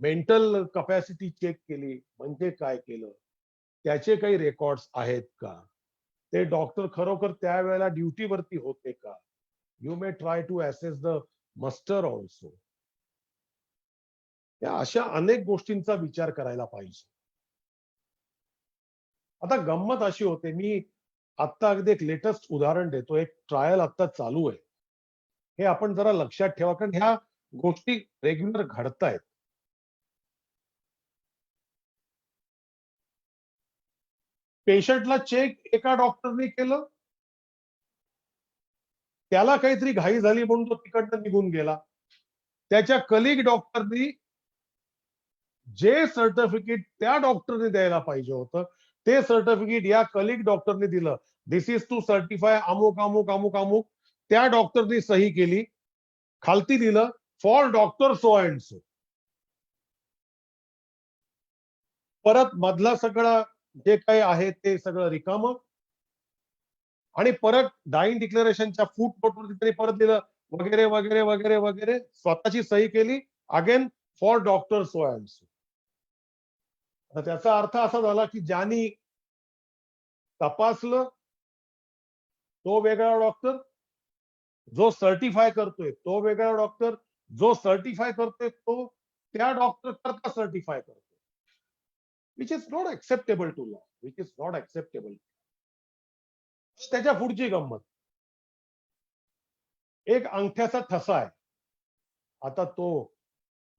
mental capacity check केली म्हणजे काय केलं, त्याचे काही records आहेत का, ते डॉक्टर खरोखर त्यावेळेला ड्युटीवरती होते का. You may try to assess the muster also. या अशा अनेक गोष्टींचा विचार करायला पाहिजे. आता गंमत अशी होते, मी आता अगदी एक लेटेस्ट उदाहरण देतो. एक ट्रायल आता चालू आहे, हे आपण जरा लक्षात ठेवा, कारण ह्या गोष्टी रेग्युलर घडतायत. पेशंटला चेक एका डॉक्टरने केलं, त्याला काहीतरी घाई झाली म्हणून तो तिकडनं निघून गेला. त्याच्या कलिग डॉक्टरनी जे सर्टिफिकेट त्या डॉक्टरने द्यायला पाहिजे होतं ते सर्टिफिकेट या कलिग डॉक्टरने दिलं. दिस इज टू सर्टिफाय अमुक अमुक अमुक अमुक. त्या डॉक्टरनी सही केली, खालती दिलं for doctor so and so. परत मधला सगळं जे काही आहे ते सगळं रिकामं, आणि परत डाईंग डिक्लेरेशनच्या फूट नोटवरती त्यांनी परत दिलं वगैरे वगैरे वगैरे वगैरे, स्वतःची सही केली again for doctor so and so. त्याचा अर्थ असा झाला की ज्यांनी तपासलं तो वेगळा डॉक्टर, जो सर्टिफाय करतोय तो वेगळा डॉक्टर, जो सर्टिफाय करतोय तो त्या डॉक्टर करता सर्टिफाय करतोय, which is not acceptable to law, which is not acceptable. त्याच्या पुढची गंमत, एक अंगठ्याचा ठसा आहे. आता तो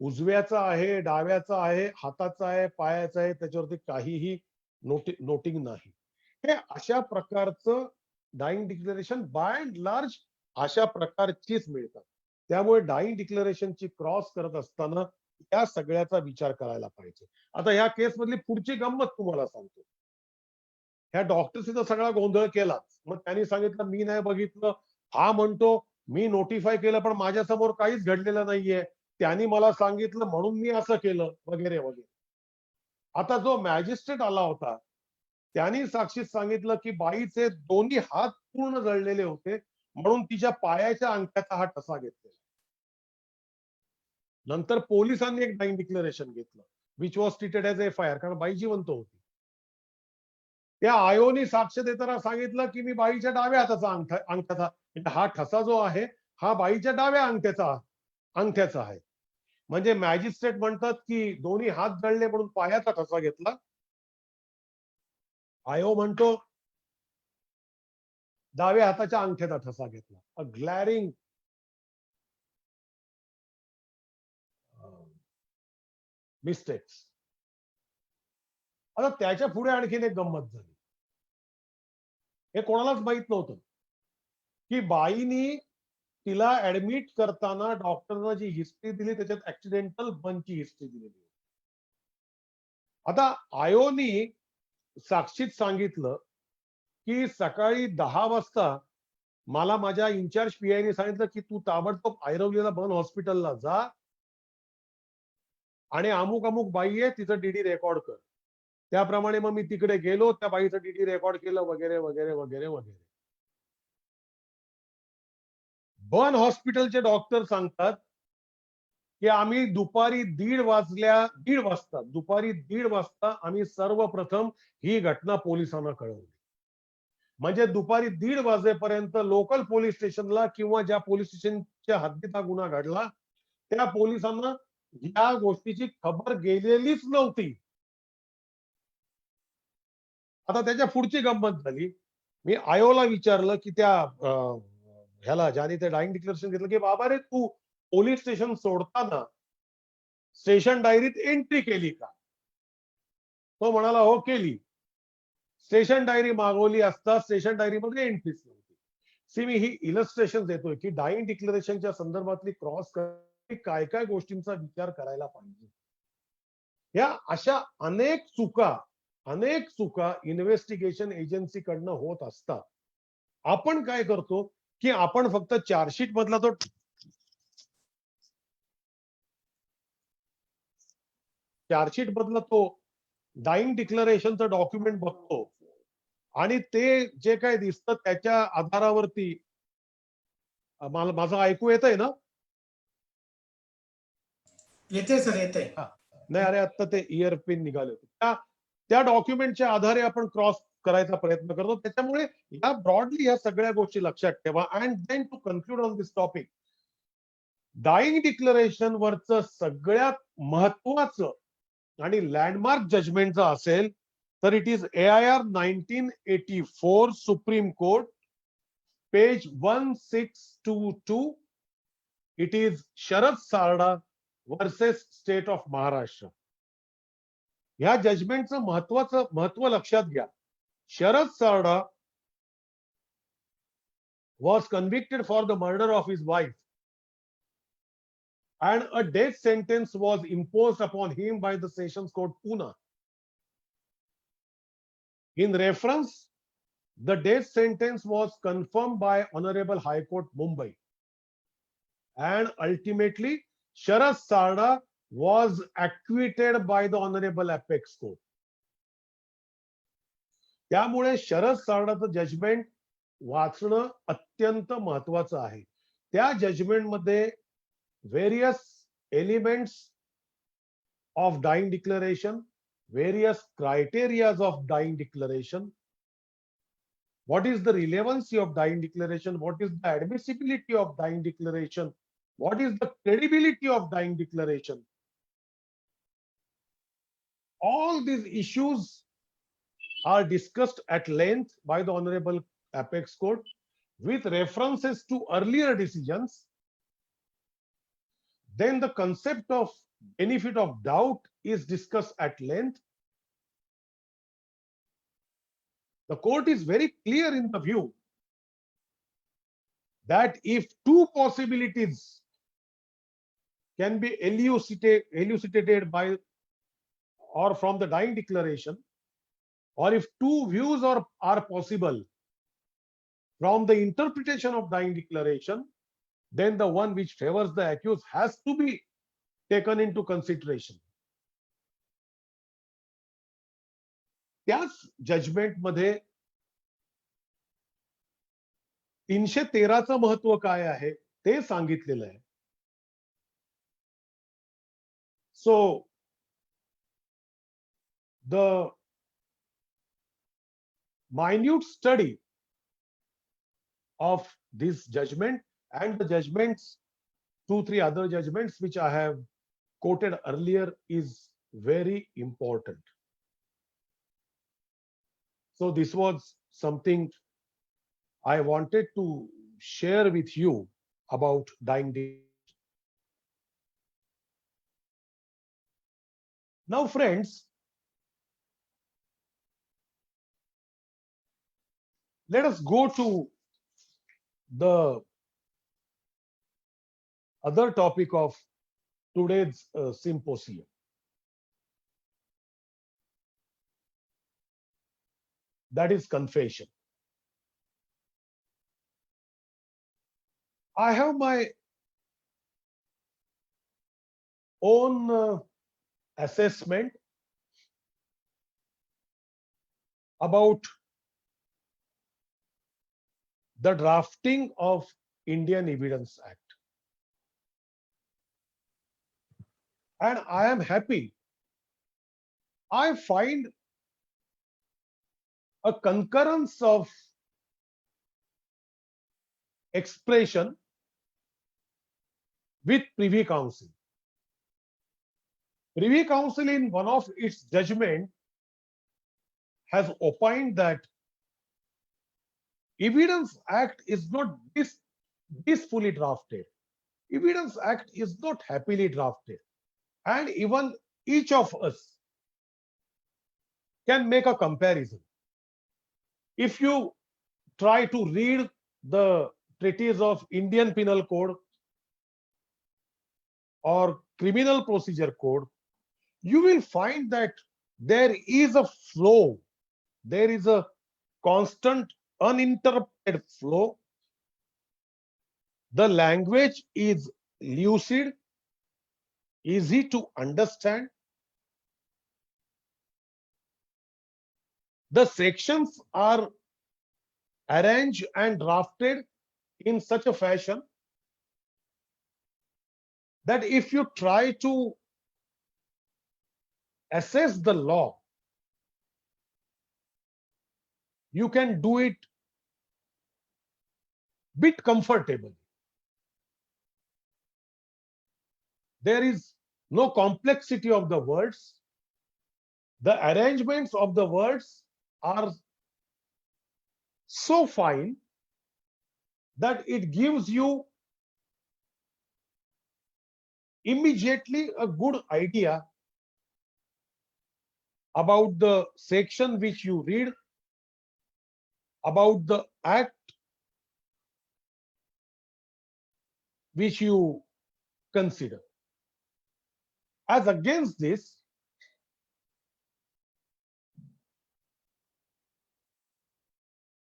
उजव्याचा आहे, डाव्याचा आहे, हाताचा आहे, पायाचा आहे, त्याच्यावरती काहीही नोटिंग नाही. हे अशा प्रकारचं dying declaration by and large अशा प्रकारचीच मिळतात. त्यामुळे डाईंग डिक्लेरेशनची क्रॉस करत असताना या सगळ्याचा विचार करायला पाहिजे. आता ह्या केस मधली पुढची गंमत तुम्हाला सांगतो. ह्या डॉक्टरने तर सगळा गोंधळ केलाच. मग त्यांनी सांगितलं मी नाही बघितलं, हा म्हणतो मी नोटिफाय केलं पण माझ्या समोर काहीच घडलेलं नाहीये, त्यांनी मला सांगितलं म्हणून मी असं केलं वगैरे वगैरे. आता जो मॅजिस्ट्रेट आला होता त्यांनी साक्षीत सांगितलं की बाईचे दोन्ही हात पूर्ण जळलेले होते म्हणून तिच्या पायाच्या अंगठ्याचा हा ठसा घेतलेला. नंतर पोलिसांनी एक डाईंग डिक्लेरेशन घेतलं which was treated as FIR, कारण बाई जिवंत होती. त्या आयोनी साक्ष देताना सांगितलं की मी बाईच्या डाव्या हाताचा अंगठ्याचा, हा ठसा जो आहे हा बाईच्या डाव्या अंगठ्याचा आहे. म्हणजे मॅजिस्ट्रेट म्हणतात की दोन्ही हात जळले म्हणून पायाचा ठसा घेतला. आयो म्हणतो डाव्या हाताच्या अंगठ्याचा ठसा घेतला. अ ग्लॅरिंग मिस्टेक्स. आता त्याच्या पुढे आणखीन एक गंमत झाली. हे कोणालाच माहित नव्हतं की बाईनी तिला ऍडमिट करताना डॉक्टरनं जी हिस्ट्री दिली त्याच्यात ऍक्सिडेंटल बर्नची हिस्ट्री दिलेली. आता आयोनी साक्षीत सांगितलं की सकाळी 10 वाजता मला माझ्या इन्चार्ज पीआयने सांगितलं की तू ताबडतोब ऐरवलीला बर्न हॉस्पिटलला जा आणि अमुक अमुक बाई आहे तिचं डीडी रेकॉर्ड कर. त्याप्रमाणे मग मी तिकडे गेलो, त्या बाईचं डीडी रेकॉर्ड केलं वगैरे वगैरे वगैरे वगैरे. बर्न हॉस्पिटलचे डॉक्टर सांगतात की आम्ही दुपारी 1:30 वाजता आम्ही सर्वप्रथम ही घटना पोलिसांना कळवली. म्हणजे दुपारी 1:30 वाजेपर्यंत लोकल पोलीस स्टेशनला किंवा ज्या पोलीस स्टेशनच्या हद्दीत हा गुन्हा घडला त्या पोलिसांना या गोष्टीची खबर गेलेलीच नव्हती. आता त्याच्या पुढची गंमत झाली. मी आयोला विचारलं की त्या ह्याला ज्याने ते डाईंग डिक्लेरेशन घेतलं की बाबा रे तू पोलीस स्टेशन सोडताना स्टेशन डायरीत एंट्री केली का? तो म्हणाला हो केली. स्टेशन डायरी मागवली असता स्टेशन डायरीमध्ये एंट्रीच नव्हती. सी मी ही इलस्ट्रेशन देतोय की डाईंग डिक्लेरेशनच्या संदर्भातली क्रॉस काय काय गोष्टींचा विचार करायला पाहिजे. ह्या अशा अनेक चुका इन्व्हेस्टिगेशन एजन्सीकडनं होत असतात. आपण काय करतो की आपण फक्त चार्जशीट मधला तो चार्जशीट मधला तो डाईंग डिक्लरेशनचं डॉक्युमेंट बघतो आणि ते जे काय दिसतं त्याच्या आधारावरती मला माझं ऐकू येतंय ना? येते सर, येते. नाही, अरे आता ते इयर पिन निघाले होते. त्या डॉक्युमेंटच्या आधारे आपण क्रॉस करायचा प्रयत्न करतो. त्याच्यामुळे या ब्रॉडली या सगळ्या गोष्टी लक्षात ठेवा. And then to conclude on this topic, dying declaration वरचं सगळ्यात महत्वाचं आणि लँडमार्क जजमेंट जर असेल तर it is AIR 1984 supreme court page 1622. It is Sharad Sarda versus state of Maharashtra. ह्या जजमेंटचं महत्व लक्षात घ्या. शरद Sarda was convicted for the murder of his wife and a death sentence was imposed upon him by the Sessions Court, Pune. In reference, the death sentence was confirmed by Honorable High Court, Mumbai. And ultimately, Sharad Sarda was acquitted by the Honorable Apex Court. त्यामुळे शरद सारडाचं judgement वाचणं अत्यंत महत्वाचं आहे. त्या जजमेंटमध्ये various elements of dying declaration, various criterias of dying declaration, what is the relevancy of dying declaration, what is the admissibility of dying declaration, what is the credibility of dying declaration. All these issues are discussed at length by the Honorable Apex Court with references to earlier decisions. Then the concept of benefit of doubt is discussed at length. The court is very clear in the view that if two possibilities can be elucidated by or from the dying declaration, or if two views are possible from the interpretation of dying declaration, then the one which favors the accused has to be taken into consideration. त्याच judgement मध्ये 313चं महत्व काय आहे ते सांगितलेलं आहे. So the minute study of this judgment and the judgments, 2-3 other judgments which I have quoted earlier, is very important. So this was something I wanted to share with you about dying declaration. Now, friends, let us go to the other topic of today's symposium. That is confession. I have my own assessment about the drafting of Indian Evidence Act. And I am happy. I find a concurrence of expression with Privy Council. Privy Council, in one of its judgment, has opined that Evidence Act is not blissfully drafted. Evidence Act is not happily drafted. And even each of us can make a comparison. If you try to read the treatise of Indian Penal Code or Criminal Procedure Code you will find that there is a flow, there is a constant, uninterrupted flow. The language is lucid, easy to understand. The sections are arranged and drafted in such a fashion that if you try to assess the law, you can do it bit comfortably. There is no complexity of the words. The arrangements of the words are so fine that it gives you immediately a good idea about the section which you read, about the act which you consider. As against this,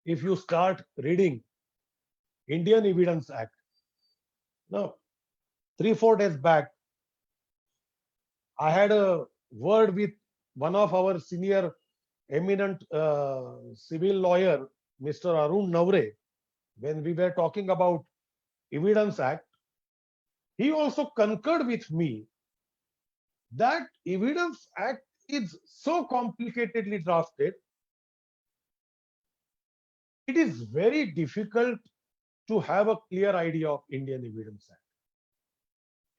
if you start reading Indian Evidence Act, now 3-4 days back, I had a word with one of our senior eminent civil lawyer, Mr. Arun Navre, when we were talking about Evidence Act. He also concurred with me that Evidence Act is so complicatedly drafted, it is very difficult to have a clear idea of Indian Evidence Act.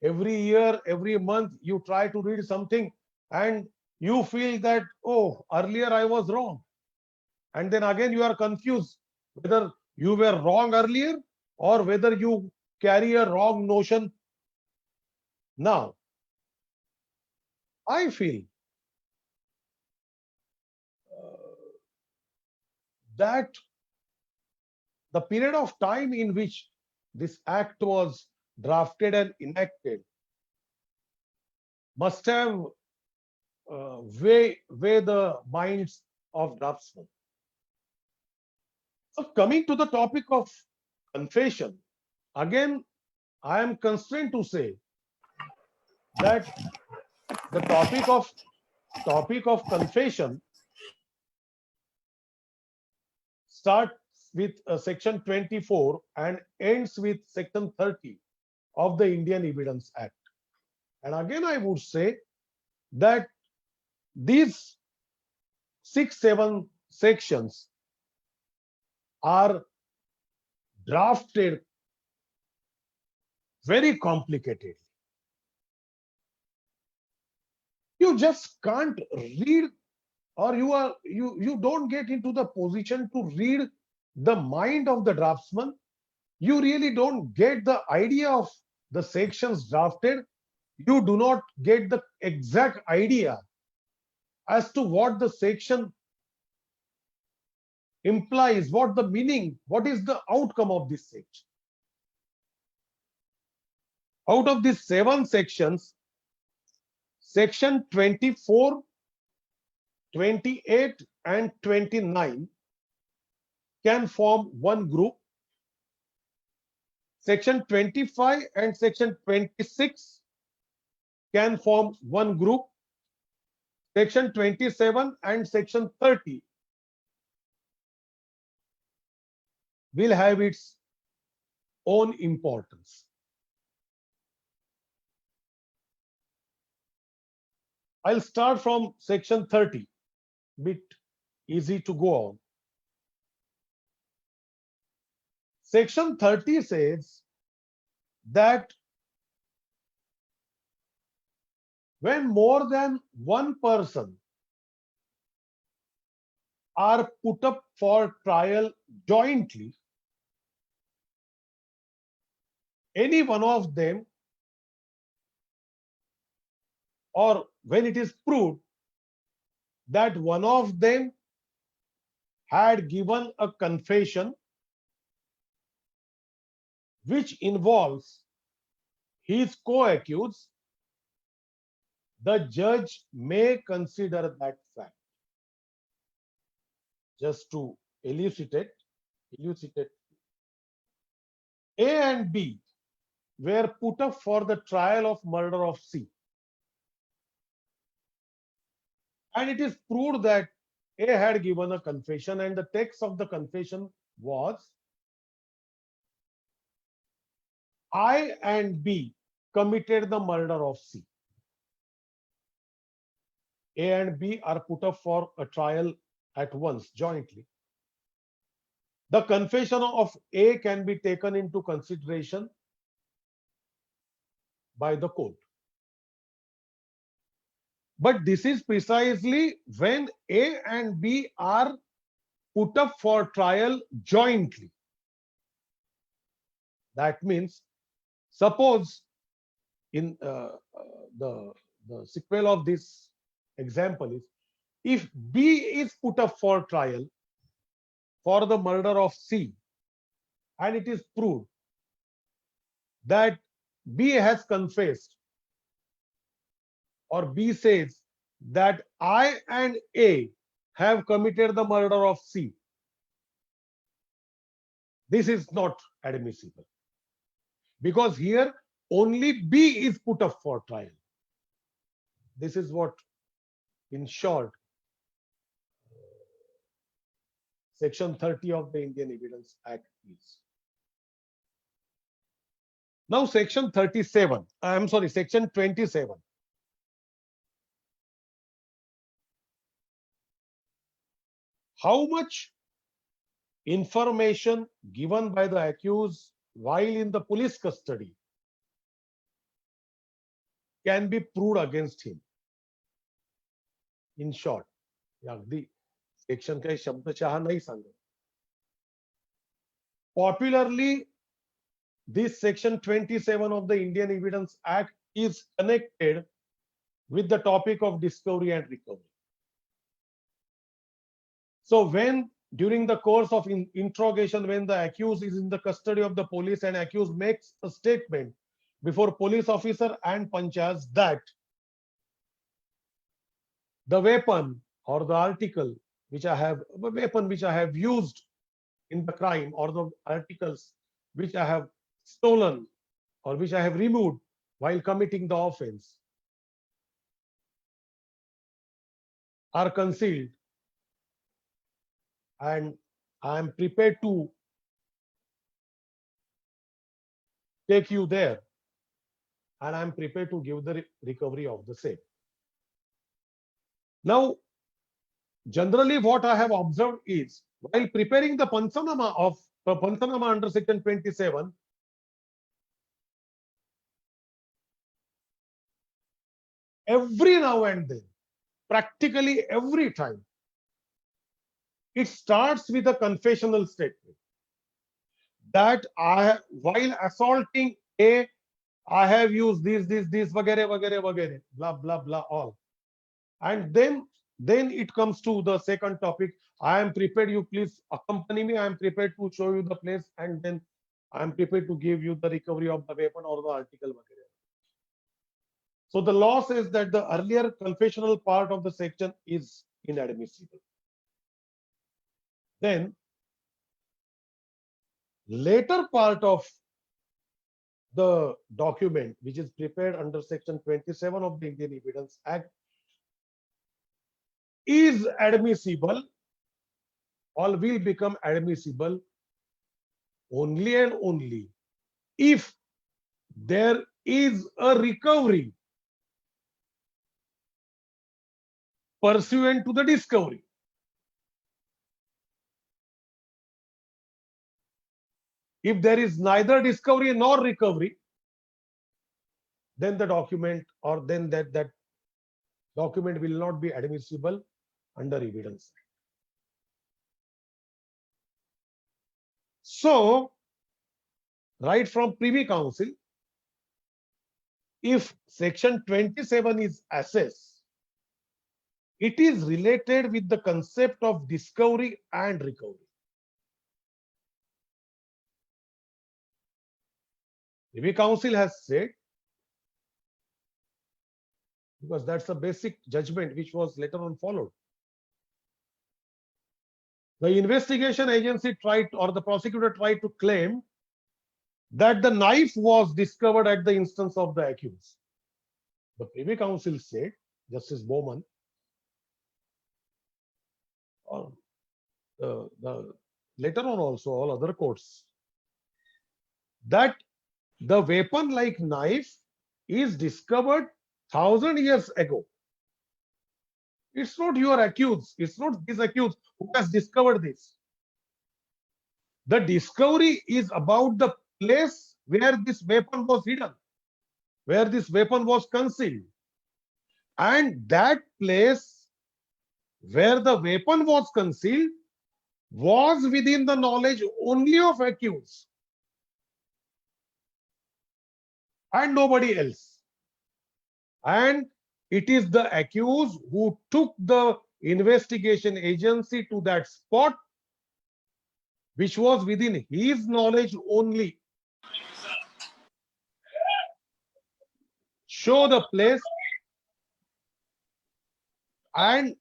Every year, every month, you try to read something and you feel that, oh, earlier I was wrong. And then again, you are confused whether you were wrong earlier or whether you carry a wrong notion now. I feel that the period of time in which this act was drafted and enacted must have weigh the minds of draftsmen. So coming to the topic of confession, again, I am constrained to say that the topic of confession starts with section 24 and ends with section 30 of the Indian Evidence Act. And again, I would say that these 6-7 sections are drafted very complicated. You just can't read, or you don't get into the position to read the mind of the draftsman. You really don't get the idea of the sections drafted. You do not get the exact idea as to what the section implies, what the meaning, what is the outcome of this section. Out of these 7 sections, section 24, 28 and 29 can form one group. Section 25 and section 26 can form one group. Section 27 and section 30 will have its own importance. I'll start from section 30, bit easy to go on. Section 30 says that when more than one person are put up for trial jointly, any one of them, or when it is proved that one of them had given a confession which involves his co-accused, the judge may consider that fact. Just to elucidate, A and B were put up for the trial of murder of C. And it is proved that A had given a confession, and the text of the confession was, I and B committed the murder of C. A and B are put up for a trial at once, jointly. The confession of A can be taken into consideration by the court. But this is precisely when A and B are put up for trial jointly. That means, suppose in the sequel of this example is, if B is put up for trial for the murder of C, and it is proved that B has confessed, or B says that I and A have committed the murder of C, this is not admissible, because here only B is put up for trial. This is what, in short, Section 30 of the Indian Evidence Act is. Now, Section 37, I'm sorry, Section 27. How much information given by the accused while in the police custody can be proved against him? In short, अगदी section काही शब्दशः नाही सांगत. Popularly, this Section 27 of the Indian Evidence Act is connected with the topic of discovery and recovery. So when during the course of interrogation, when the accused is in the custody of the police and accused makes a statement before police officer and panchayat that the weapon or the article which I have used in the crime, or the articles which I have stolen or which I have removed while committing the offense are concealed, and I am prepared to take you there, and I am prepared to give the recovery of the same. Now, generally what I have observed is, while preparing the Panchanama under Section 27, every now and then, practically every time, it starts with a confessional statement that while assaulting A, I have used this, vagere, blah, blah, blah, all. And then it comes to the second topic. I am prepared, you please accompany me. I am prepared to show you the place, and then I am prepared to give you the recovery of the weapon or the article. So the law says that the earlier confessional part of the section is inadmissible. Then later part of the document, which is prepared under Section 27 of the Indian Evidence Act, is admissible or will become admissible only and only if there is a recovery pursuant to the discovery. If there is neither discovery nor recovery, then the document, or then that document will not be admissible under Evidence Act. So, right from Privy Council, if Section 27 is assessed, it is related with the concept of discovery and recovery. Privy Council has said because that's a basic judgment which was later on followed. The investigation agency tried, or the prosecutor tried to claim that the knife was discovered at the instance of the accused. The Privy Council said, Justice Bowman, later on also all other courts, that the weapon like knife is discovered 1,000 years ago. It's not your accused, it's not this accused who has discovered this. The discovery is about the place where this weapon was hidden, where this weapon was concealed. And that place where the weapon was concealed was within the knowledge only of accused and nobody else. And it is the accused who took the investigation agency to that spot which was within his knowledge only. Show the place, and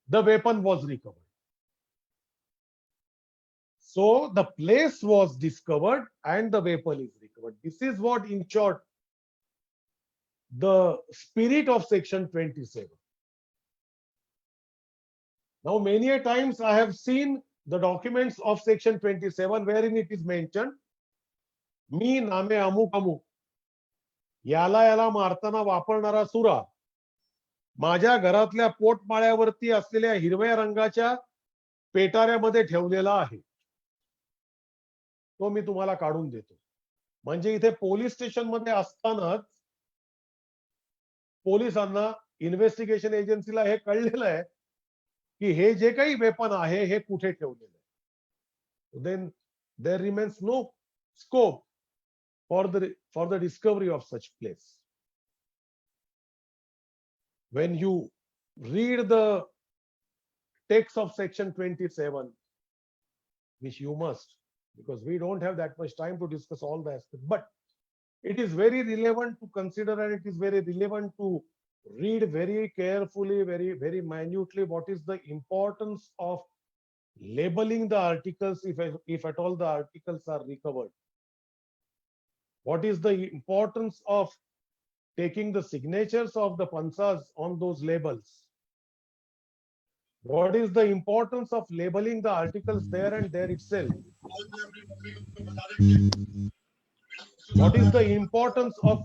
the weapon was recovered. So the place was discovered and the weapon is recovered. This is what, in short, the spirit of section 27. Now, many a times I have seen the documents of section 27 wherein it is mentioned, मी नामे अमुक अमुक याला याला मारताना वापरणारा सुरा माझ्या घरातल्या पोटमाळ्यावरती असलेल्या हिरव्या रंगाच्या पेटाऱ्यामध्ये ठेवलेला आहे, तो मी तुम्हाला काढून देतो. म्हणजे इथे पोलीस स्टेशन मध्ये असतानाच पोलिसांना, इन्व्हेस्टिगेशन एजन्सीला हे कळलेलं आहे की हे जे काही वेपन आहे हे कुठे ठेवलेलं आहे. Then there remains no scope for the discovery of such place. When you read the text of section 27, which you must, because we don't have that much time to discuss all the aspects, but it is very relevant to consider, and it is very relevant to read very carefully, very minutely what is the importance of labeling the articles if at all the articles are recovered. What is the importance of taking the signatures of the pansas on those labels? What is the importance of labeling the articles there and there itself? What is the importance of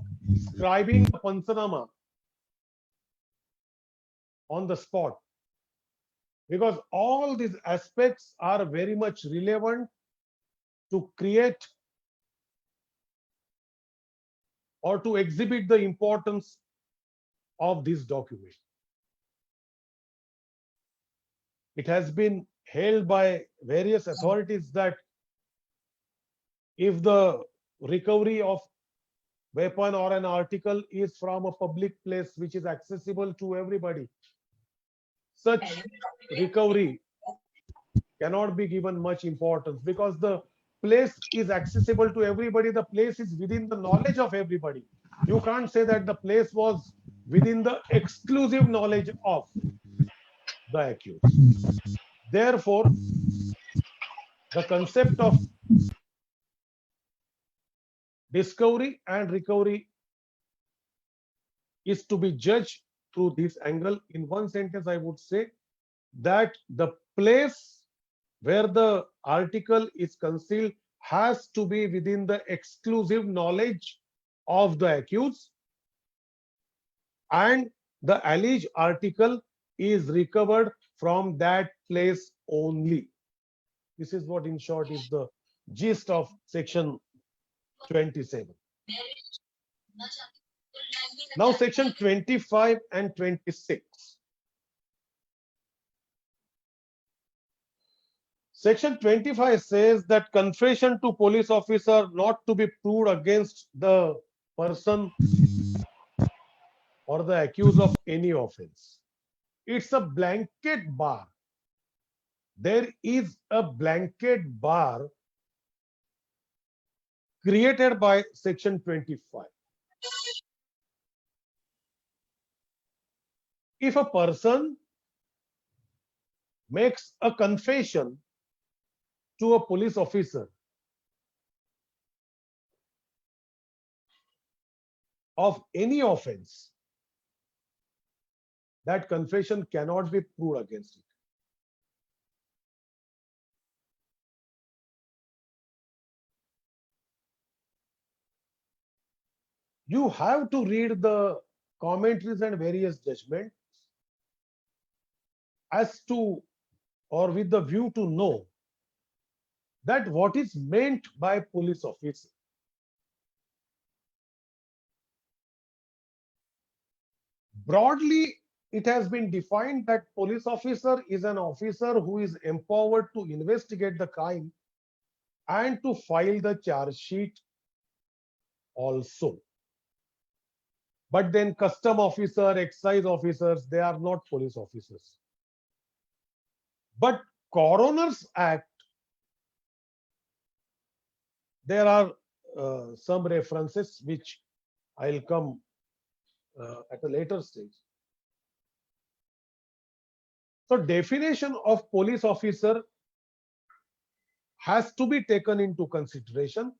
scribing the Pansanama on the spot? Because all these aspects are very much relevant to create or to exhibit the importance of this document. It has been held by various authorities that if the recovery of weapon or an article is from a public place which is accessible to everybody, such recovery cannot be given much importance, because the place is accessible to everybody. The place is within the knowledge of everybody. You can't say that the place was within the exclusive knowledge of the accused. Therefore, the concept of discovery and recovery is to be judged through this angle. In one sentence, I would say that the place where the article is concealed has to be within the exclusive knowledge of the accused, and the alleged article is recovered from that place only. This is what, in short, is the gist of section 27. Now, section 25 and 26. Section 25 says that confession to police officer not to be proved against the person or the accused of any offense. It's a blanket bar. There is a blanket bar created by section 25. if a person makes a confession to a police officer of any offense, that confession cannot be proved against it. You have to read the commentaries and various judgments as to, or with the view to know that what is meant by police officer. Broadly, it has been defined that police officer is an officer who is empowered to investigate the crime and to file the charge sheet also. But then custom officer, excise officers, they are not police officers. But Coroner's Act, there are some references which I'll come at a later stage. So definition of police officer has to be taken into consideration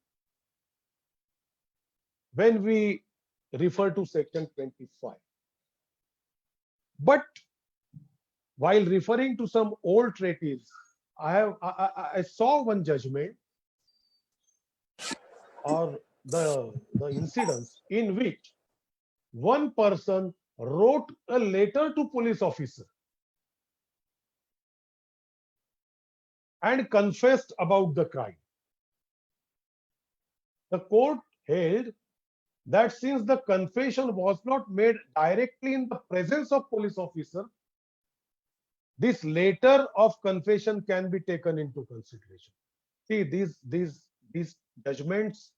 when we refer to section 25. But while referring to some old treaties, I saw one judgment or the incidents in which one person wrote a letter to police officer and confessed about the crime. The court held that since the confession was not made directly in the presence of police officer, this letter of confession can be taken into consideration. See, these judgments,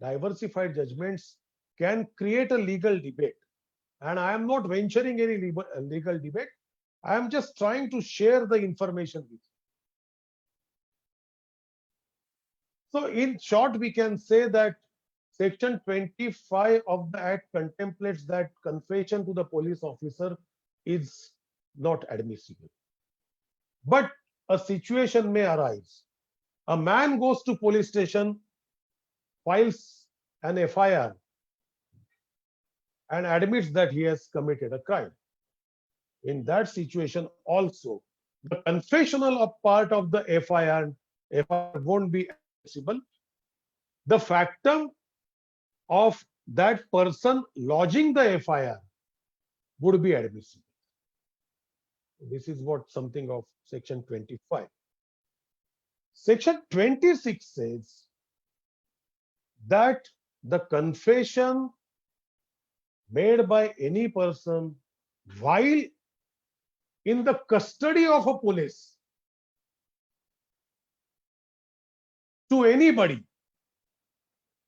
diversified judgments, can create a legal debate. And I am not venturing any legal debate. I am just trying to share the information with you. So in short, we can say that Section 25 of the Act contemplates that confession to the police officer is not admissible. But a situation may arise. A man goes to police station, files an FIR, and admits that he has committed a crime. In that situation also, the confessional part of the FIR won't be admissible. The factum of that person lodging the FIR would be admissible. This is what something of section 25. Section 26 says that the confession made by any person while in the custody of a police to anybody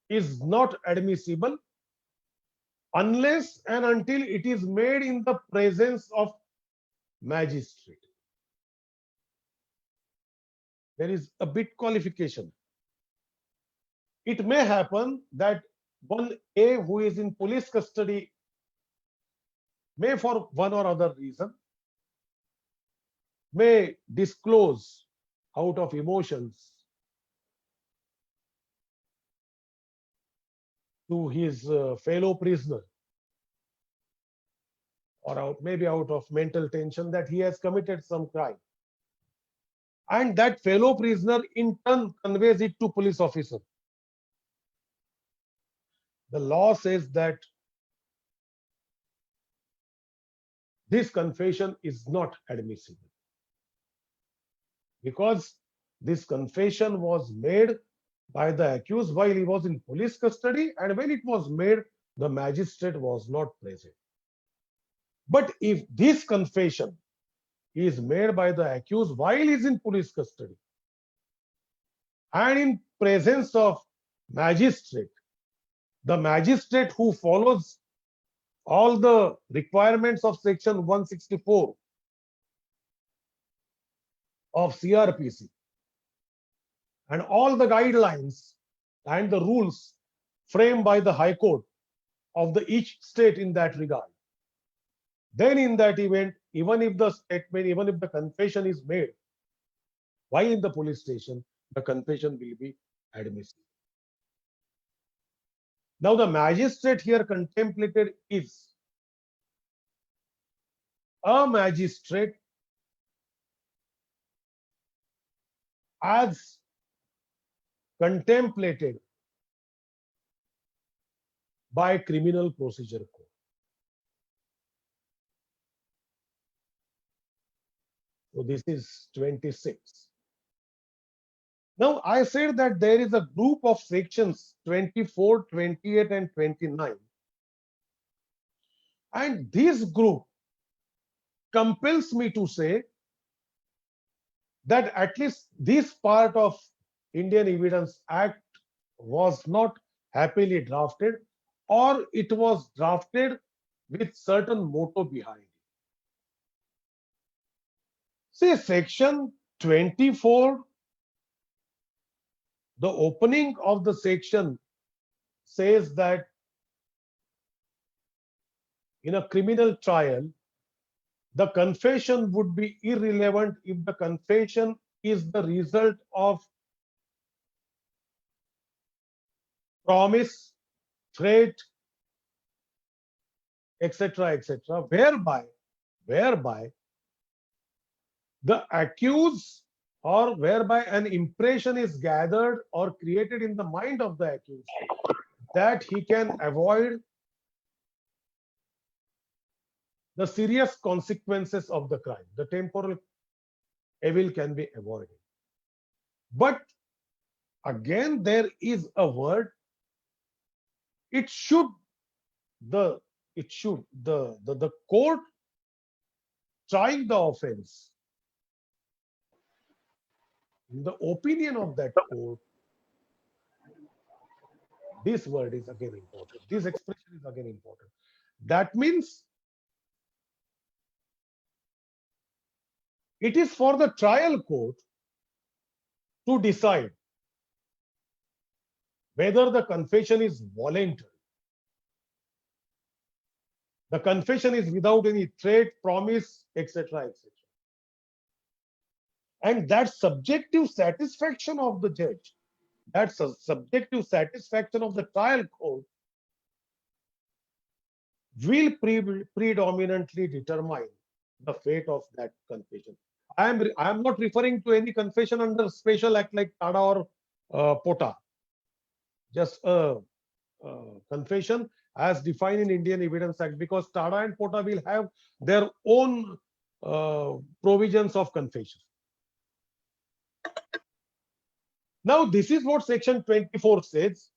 is not admissible unless and until it is made in the presence of magistrate. There is a bit qualification. It may happen that one A who is in police custody may, for one or other reason, may disclose out of emotions to his fellow prisoner, or maybe out of mental tension that he has committed some crime. And that fellow prisoner in turn conveys it to police officer. The law says that this confession is not admissible because this confession was made by the accused while he was in police custody, and when it was made, the magistrate was not present. But if this confession is made by the accused while he is in police custody and in presence of magistrate, the magistrate who follows all the requirements of section 164 of CRPC and all the guidelines and the rules framed by the High Court of the each state in that regard, then in that event, even if the statement, even if the confession is made while in the police station, the confession will be admissible. Now the magistrate here contemplated is a magistrate as contemplated by Criminal Procedure Code. So this is 26. Now I said that there is a group of sections 24, 28 and 29. And this group compels me to say that at least this part of Indian Evidence Act was not happily drafted, or it was drafted with certain motto behind it. See, section 24, the opening of the section says that in a criminal trial, the confession would be irrelevant if the confession is the result of promise, threat, etc., etc., whereby the accused, or whereby an impression is gathered or created in the mind of the accused that he can avoid the serious consequences of the crime. The temporal evil can be avoided. But again, there is a word. It should, the court trying the offense, in the opinion of that court, this word is again important. This expression is again important. That means it is for the trial court to decide whether the confession is voluntary. The confession is without any threat, promise, etc., etc. And that subjective satisfaction of the judge, that's a subjective satisfaction of the trial court, will predominantly determine the fate of that confession. I am not referring to any confession under special act like TADA or POTA. Just a confession as defined in Indian Evidence Act, because TADA and POTA will have their own provisions of confession. Now, this is what section 24 says.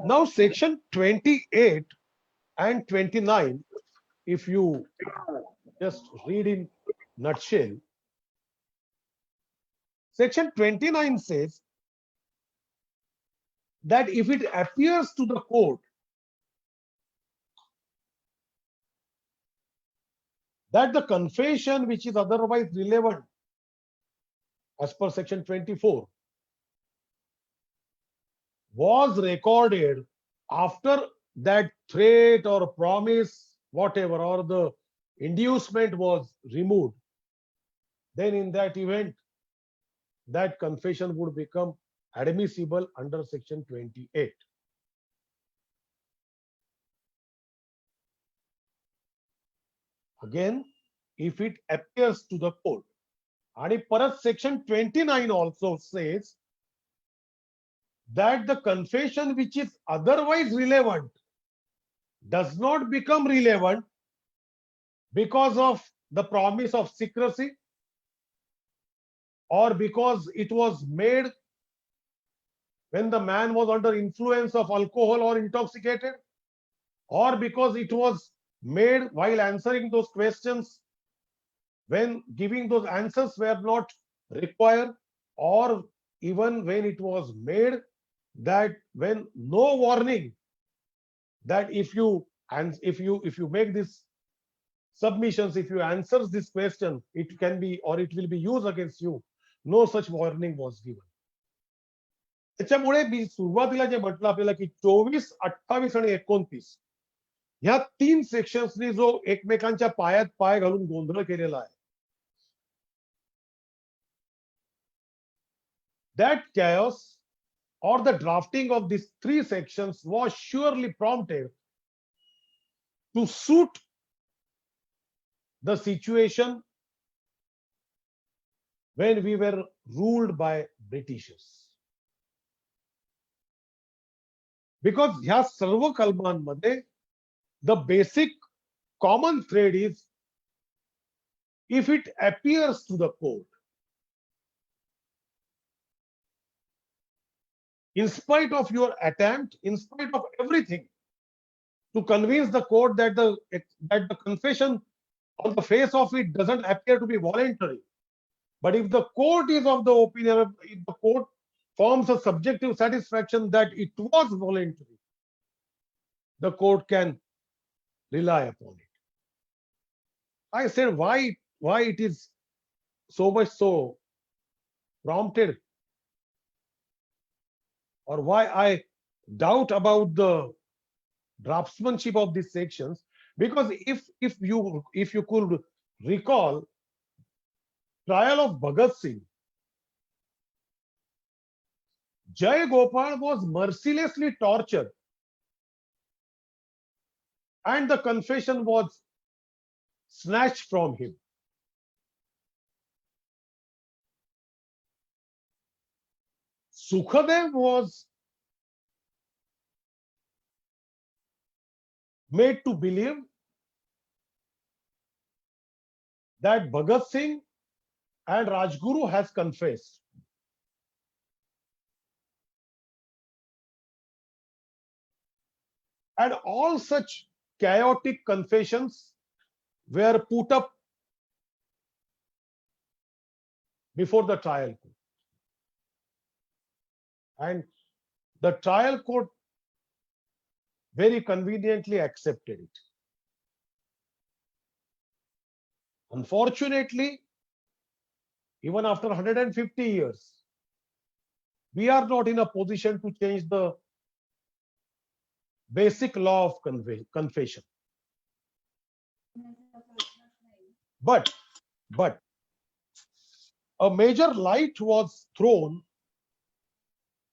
Now, section 28 and 29, if you just read in nutshell, section 29 says that if it appears to the court that the confession which is otherwise relevant as per section 24 was recorded after that threat or promise, whatever, or the inducement was removed, then in that event, that confession would become admissible under section 28. Again, if it appears to the court. And परत section 29 also says that the confession which is otherwise relevant does not become relevant because of the promise of secrecy, or because it was made when the man was under influence of alcohol or intoxicated, or because it was made while answering those questions when giving those answers were not required, or even when it was made that when no warning that if you make this submissions, if you answer this question, it can be or it will be used against you, no such warning was given. त्याच्यामुळे मी सुरुवातीला जे म्हटलं आपल्याला की 24, 28 आणि 29 ह्या 3 सेक्शन्सनी जो एकमेकांच्या पायात पाय घालून गोंधळ केलेला आहे, that chaos or the drafting of these 3 sections was surely prompted to suit the situation when we were ruled by Britishers. Because ह्या सर्व कलमांमध्ये the basic common thread is, if it appears to the court, in spite of your attempt, in spite of everything, to convince the court that the confession on the face of it doesn't appear to be voluntary, but if the court is of the opinion, if the court forms a subjective satisfaction that it was voluntary, the court can rely upon it. I said why it is so much so prompted, or why I doubt about the draftsmanship of these sections, because if you could recall trial of Bhagat Singh, Jay Gopal was mercilessly tortured and the confession was snatched from him. Sukhadev was made to believe that Bhagat Singh and Rajguru has confessed. And all such chaotic confessions were put up before the trial court. And the trial court very conveniently accepted it. Unfortunately, even after 150 years, we are not in a position to change the basic law of confession. But a major light was thrown,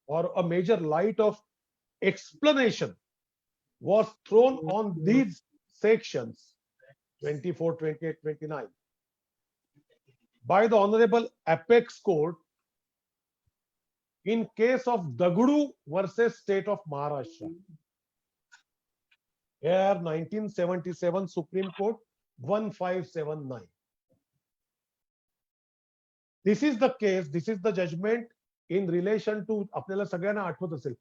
or a major light of explanation was thrown on these sections 24, 28, 29 by the Honorable Apex Court in case of Dagdu versus State of Maharashtra. Here 1977 Supreme Court 1579. This is the case, this is the judgment in relation to, आपल्याला सगळ्यांना आठवत असेल,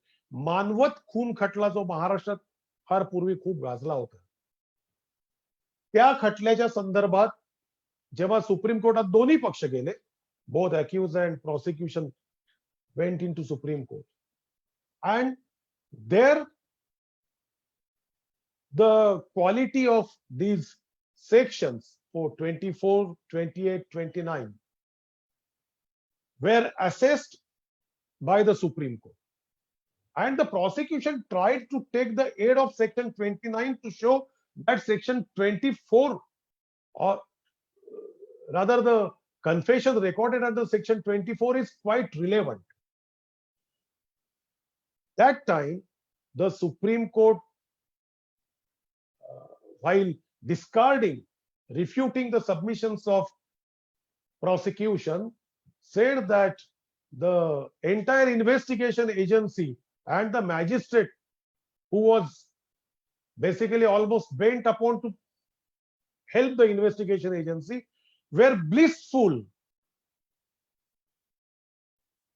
मानवत खून खटला जो महाराष्ट्रात फार पूर्वी खूप गाजला होता. त्या खटल्याच्या संदर्भात जेव्हा सुप्रीम कोर्टात दोन्ही पक्ष गेले, both accused and prosecution went into Supreme Court, and there the quality of these sections for 24, 28, 29 were assessed by the Supreme Court. And the prosecution tried to take the aid of section 29 to show that section 24, or rather the confession recorded under section 24, is quite relevant. That time, the Supreme Court, while discarding, refuting the submissions of prosecution, said that the entire investigation agency and the magistrate, who was basically almost bent upon to help the investigation agency, were blissful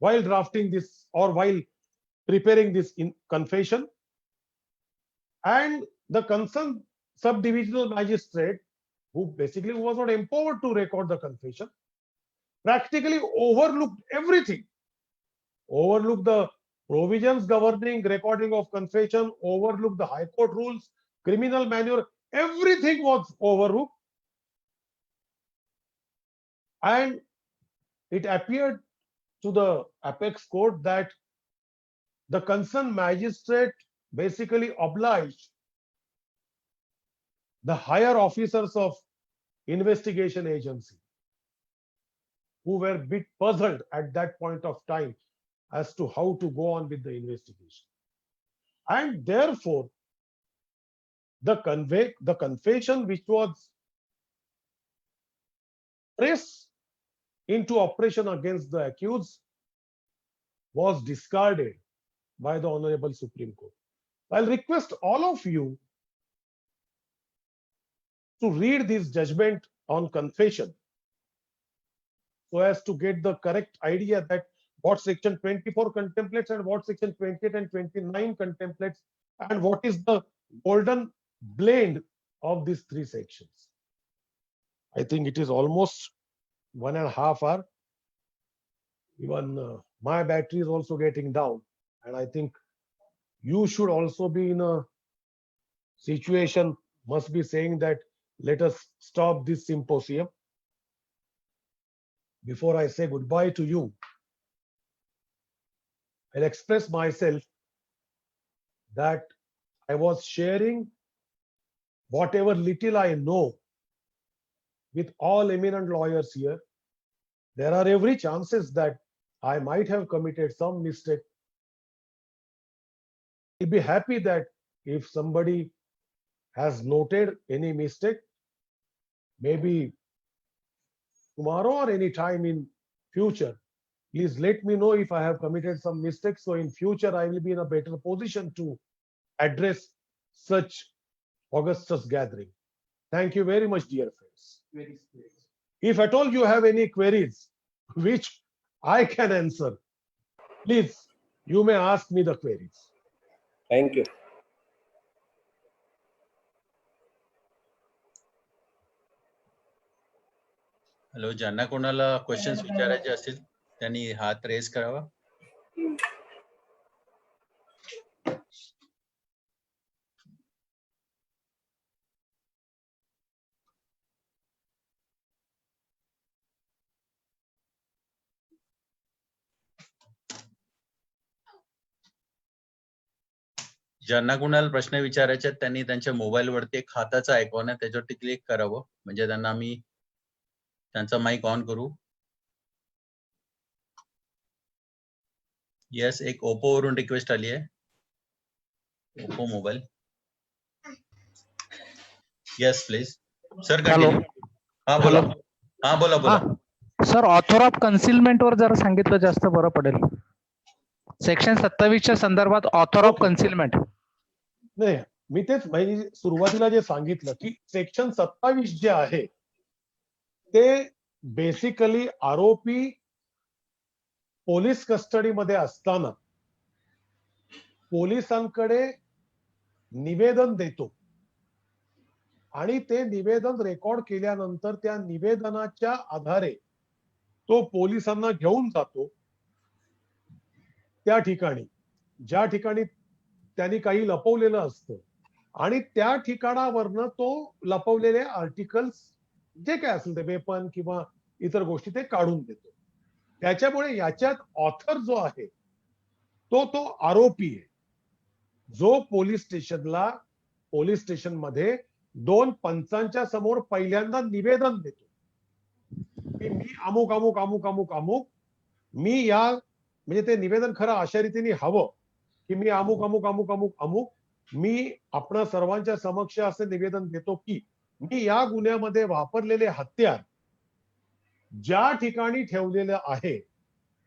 while drafting this or while preparing this confession. And the concerned subdivisional magistrate, who basically was not empowered to record the confession, practically overlooked everything, overlooked the provisions governing recording of confession, overlooked the High Court rules, criminal manual, everything was overlooked. And it appeared to the Apex Court that the concerned magistrate basically obliged the higher officers of investigation agency, who were a bit puzzled at that point of time as to how to go on with the investigation. And therefore, the confession which was pressed into operation against the accused was discarded by the Honorable Supreme Court. I'll request all of you to read this judgment on confession so as to get the correct idea that what section 24 contemplates and what section 28 and 29 contemplates, and what is the golden blend of these three sections. I think it is almost 1.5 hours. Even my battery is also getting down, and I think you should also be in a situation, must be saying that let us stop this symposium. Before I say goodbye to you, I'll express myself that I was sharing whatever little I know with all eminent lawyers here. There are every chances that I might have committed some mistake. I'll be happy that if somebody has noted any mistake, maybe tomorrow or any time in future, please let me know if I have committed some mistakes. So in future, I will be in a better position to address such augustous gathering. Thank you very much, dear friends. If at all you have any queries which I can answer, please, you may ask me the queries. Thank you. Hello, ज्यांना कोणाला questions विचारायचे असतील त्यांनी हात raise करावा. ज्यांना कोणाला प्रश्न विचारायचे आहेत त्यांनी त्यांच्या मोबाईल वरती एक हाताचा आयकॉन आहे त्याच्यावरती क्लिक करावं, म्हणजे त्यांना आम्ही त्यांचा माईक ऑन करू. येस, एक ओप्पो वरून रिक्वेस्ट आली आहे. Oppo mobile. Yes please sir. Hello. हा बोला. हा बोला बोला. सर, ऑथर ऑफ कन्सिलमेंट वर जरा सांगितलं जास्त बरं पडेल. सेक्शन 27च्या संदर्भात ऑथर ऑफ कन्सिलमेंट. नाही, मी तेच सुरुवातीला जे सांगितलं की सेक्शन 27 जे आहे ते बेसिकली आरोपी पोलीस कस्टडीमध्ये असताना पोलिसांकडे निवेदन देतो आणि ते निवेदन रेकॉर्ड केल्यानंतर त्या निवेदनाच्या आधारे तो पोलिसांना घेऊन जातो त्या ठिकाणी ज्या ठिकाणी त्यांनी काही लपवलेलं असतं आणि त्या ठिकाणावरनं तो लपवलेले आर्टिकल्स जे काय असेल ते वेपन किंवा इतर गोष्टी ते काढून देतो. त्याच्यामुळे याच्यात ऑथर जो आहे तो आरोपी आहे, जो पोलीस स्टेशनमध्ये 2 पंचांच्या समोर पहिल्यांदा निवेदन देतो की मी अमुक अमुक अमुक अमुक अमुक मी या, म्हणजे ते निवेदन खरं अशा रीतीने हवं की मी अमुक अमुक अमुक अमुक अमुक मी आपणा सर्वांच्या समक्ष असे निवेदन देतो की मी या गुन्ह्यामध्ये वापरलेले हत्यार ज्या ठिकाणी ठेवलेलं आहे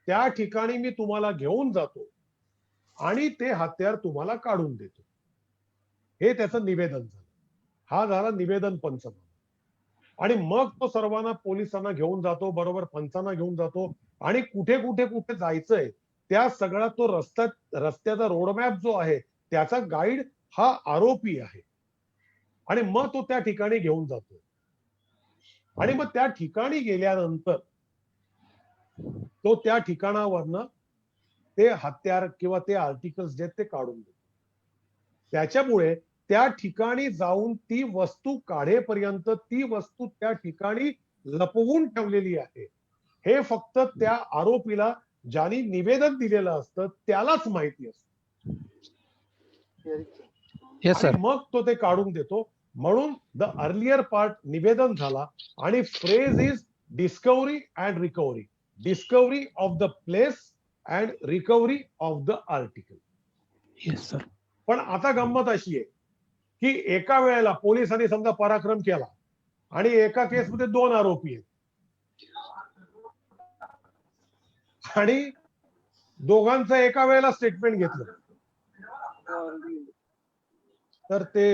त्या ठिकाणी मी तुम्हाला घेऊन जातो आणि ते हत्यार तुम्हाला काढून देतो. हे त्याचं निवेदन झालं. हा झाला निवेदन पंचनामा. आणि मग तो सर्वांना पोलिसांना घेऊन जातो, बरोबर पंचांना घेऊन जातो आणि कुठे कुठे कुठे जायचंय त्या सगळा तो रस्त्याचा रोडमॅप जो आहे त्याचा गाईड हा आरोपी आहे. आणि मग तो त्या ठिकाणी घेऊन जातो आणि मग त्या ठिकाणी गेल्यानंतर तो त्या ठिकाणावरनं ते हत्यार किंवा ते आर्टिकल्स जे ते काढून देतो. त्याच्यामुळे त्या ठिकाणी जाऊन ती वस्तू काढेपर्यंत ती वस्तू त्या ठिकाणी लपवून ठेवलेली आहे हे फक्त त्या आरोपीला ज्यांनी निवेदन दिलेलं असतं त्यालाच माहिती असतं. येस आणि सर. मग तो ते काढून देतो. म्हणून द अर्लियर पार्ट निवेदन झाला आणि phrase is discovery and recovery. Discovery of the place and recovery of the article. Yes sir. पण आता गंमत अशी आहे की एका वेळेला पोलिसांनी समजा पराक्रम केला आणि एका केसमध्ये 2 आरोपी आहेत आणि दोघांचं एका वेळेला स्टेटमेंट घेतलं तर ते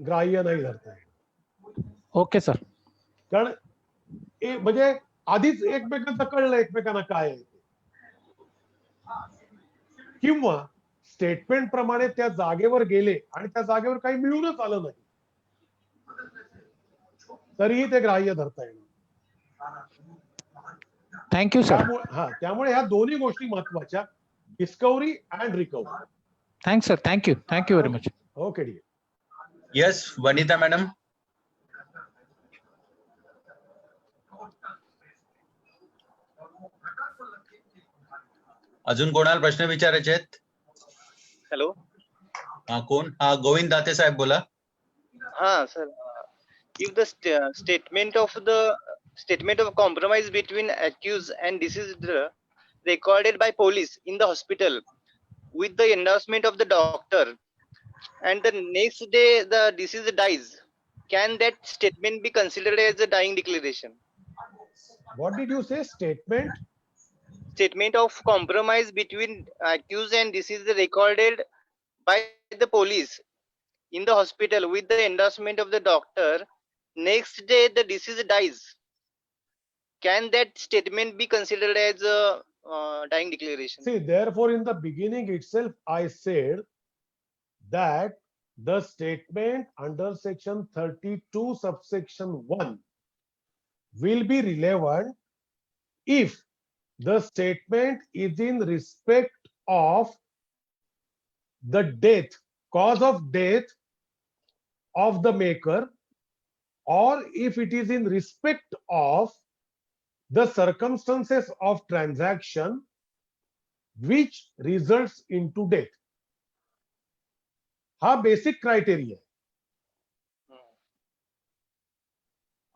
ग्राह्य नाही धरता येईल. Okay sir. कारण म्हणजे आधीच एकमेकांचं कळलं एकमेकांना काय आहे ते. किंवा स्टेटमेंट प्रमाणे त्या जागेवर गेले आणि त्या जागेवर काही मिळूनच आलं नाही तरीही ते ग्राह्य धरता येणार. Thank you sir. त्यामुळे ह्या दोन्ही गोष्टी महत्वाच्या, discovery and recovery. Thanks sir. Thank you. Thank you very much. Okay dear. Yes Vanita madam. अजून कोणाला प्रश्न विचारायचे आहेत? हॅलो. हा कोण? हा गोविंद दाते साहेब बोला. हा sir. If the statement of compromise between accused and deceased recorded by police in the hospital with the endorsement of the doctor and the next day the deceased dies, can that statement be considered as a dying declaration? What did you say? Statement of compromise between accused and deceased recorded by the police in the hospital with the endorsement of the doctor. Next day the deceased dies. Can that statement be considered as a dying declaration? See, therefore, in the beginning itself, I said that the statement under section 32 subsection 1 will be relevant if the statement is in respect of the death, cause of death of the maker, or if it is in respect of the circumstances of transaction which results into death. हा basic criteria आहे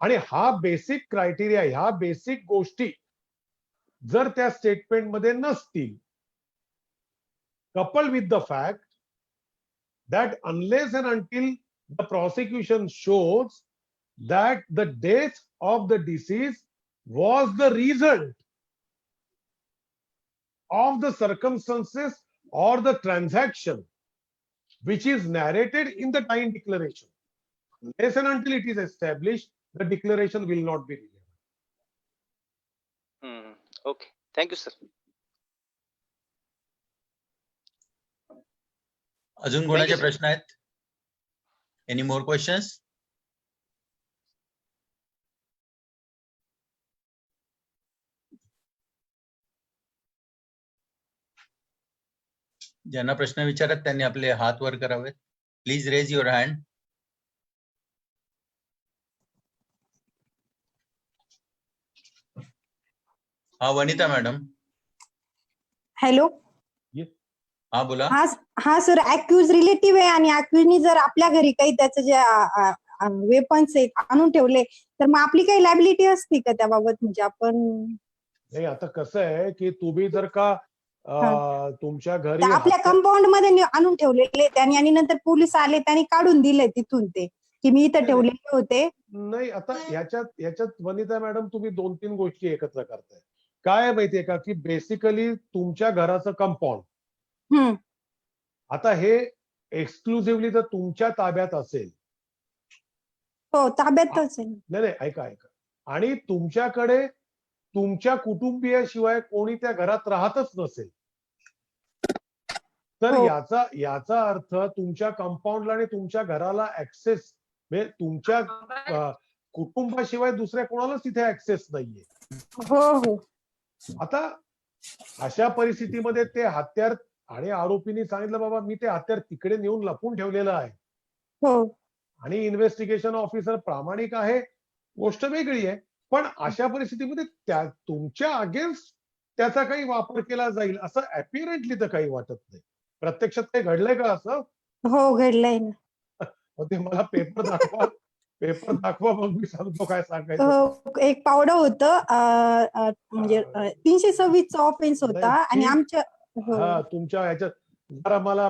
आणि हा basic criteria, ह्या basic गोष्टी जर त्या statement मध्ये नसतील, coupled with the fact that unless and until the prosecution shows that the death of the deceased was the result of the circumstances or the transaction which is narrated in the dying declaration, unless and until it is established, the declaration will not be relevant. Okay. Thank you, sir. अजून कोणाचे प्रश्न आहेत? Any more questions? ज्यांना प्रश्न विचारत त्यांनी आपले हात वर करावेत. Please raise your hand. हा वनिता मॅडम. हॅलो. हा बोला. हा सर, अक्यूज रिलेटिव्ह आहे आणि अक्यूजनी जर आपल्या घरी काही त्याचे जे वेपन्स आहेत आणून ठेवले तर मग आपली काही लायबिलिटी असते का त्याबाबत? म्हणजे आपण नाही, आता कसं आहे की तुम्ही जर का तुमच्या घरी आपल्या कंपाऊंड मध्ये आणून ठेवलेले त्यांनी आणि नंतर पोलीस आले त्यांनी काढून दिले तिथून ते की मी इथं ठेवलेले होते. नाही, आता ह्याच्यात वनिता मॅडम तुम्ही 2-3 गोष्टी एकत्र करताय. काय माहितीये का की बेसिकली तुमच्या घराचं कंपाऊंड आता हे एक्सक्लुझिव्हली जर तुमच्या ताब्यात असेल, हो ताब्यातच आहे. नाही ऐका आणि तुमच्याकडे तुमच्या कुटुंबियाशिवाय कोणी त्या घरात राहतच नसेल तर याचा अर्थ तुमच्या कंपाऊंडला आणि तुमच्या घराला ऍक्सेस म्हणजे तुमच्या कुटुंबाशिवाय दुसऱ्या कोणालाच तिथे ऍक्सेस नाहीये. हो. आता अशा परिस्थितीमध्ये ते हत्यार आणि आरोपींनी सांगितलं बाबा मी ते हत्यार तिकडे नेऊन लपून ठेवलेलं आहे. हो. आणि इन्व्हेस्टिगेशन ऑफिसर प्रामाणिक आहे, गोष्ट वेगळी आहे. पण अशा परिस्थितीमध्ये तुमच्या अगेन्स्ट त्याचा काही वापर केला जाईल असं अपिअरंटली तर काही वाटत नाही. प्रत्यक्षात काही घडलंय का असं? हो घडलंय ना. मग ते मला पेपर दाखवा, पेपर दाखवा, मग मी सांगतो काय सांगायचं. एक पावडं होतं म्हणजे 326 चा ऑफेन्स होता नाही, आणि ती- आमच्या हो. हा तुमच्या ह्याच्यात जरा मला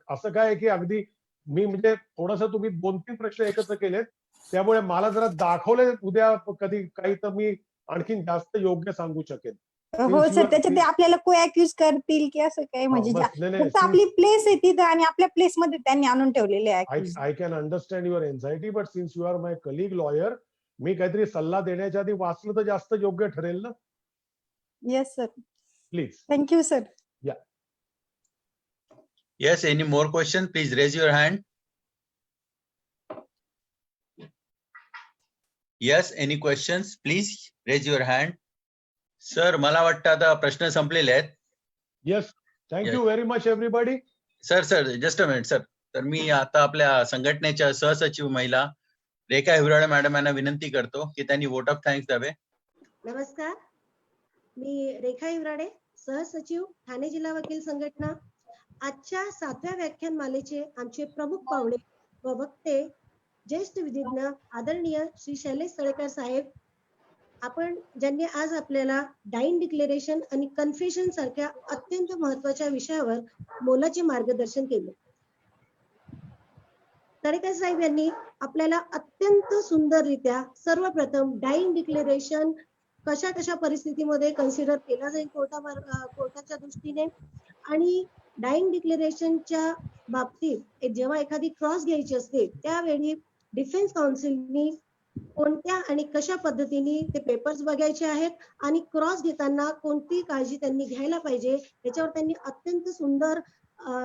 असं काय आहे की अगदी मी म्हणजे थोडस तुम्ही 2-3 प्रश्न एकत्र केलेत, त्यामुळे मला जरा दाखवले उद्या कधी काही, तर मी आणखीन जास्त योग्य सांगू शकेन. हो Since you सर, are- त्याच्यात ते आपल्याला को अक्यूज करतील की असं काय, म्हणजे बस, नाही, फक्त आपली प्लेस आहे तिथं आणि आपल्या प्लेस मध्ये त्यांनी आणून ठेवलेले accused. I can understand your anxiety, but since you are my colleague lawyer, मी काहीतरी सल्ला देण्याच्या आधी वाचलं तर जास्त योग्य ठरेल ना. Yes sir, please. Thank you sir. Yes, any more question? Please raise your hand. Yes, any questions? Please raise your hand. Sir, मला वाटतं आता प्रश्न संपलेले आहेत. Yes, thank you Yes. Very much everybody. Sir just a minute sir. तर मी आता आपल्या संघटनेच्या सहसचिव महिला रेखा हिवराळे मॅडम यांना विनंती करतो की त्यांनी वोट ऑफ थँक्स द्यावे. नमस्कार, मी रेखा हिवराडे, सहसचिव ठाणे जिल्हा वकील संघटना. आजच्या 7व्या व्याख्यानमालेचे आमचे प्रमुख पाहुणे व वक्ते ज्येष्ठ विधिज्ञ आदरणीय श्री शैलेश सळेकर साहेब, आपण ज्यांनी आज आपल्याला डाईन डिक्लेरेशन आणि कन्फेशन सारख्या अत्यंत महत्वाच्या विषयावर मोलाचे मार्गदर्शन केले. तळेकर साहेब यांनी आपल्याला अत्यंत सुंदररित्या सर्वप्रथम डाईन डिक्लेरेशन कशा कशा परिस्थितीमध्ये कन्सिडर केला जाईल कोर्टाच्या दृष्टीने, आणि डाईंग डिक्लेरेशनच्या बाबतीत जेव्हा एखादी क्रॉस घ्यायची असते त्यावेळी डिफेन्स काउन्सिलनी कोणत्या आणि कशा पद्धतीने ते पेपर्स बघायचे आहेत आणि क्रॉस घेताना कोणती काळजी त्यांनी घ्यायला पाहिजे याच्यावर त्यांनी अत्यंत सुंदर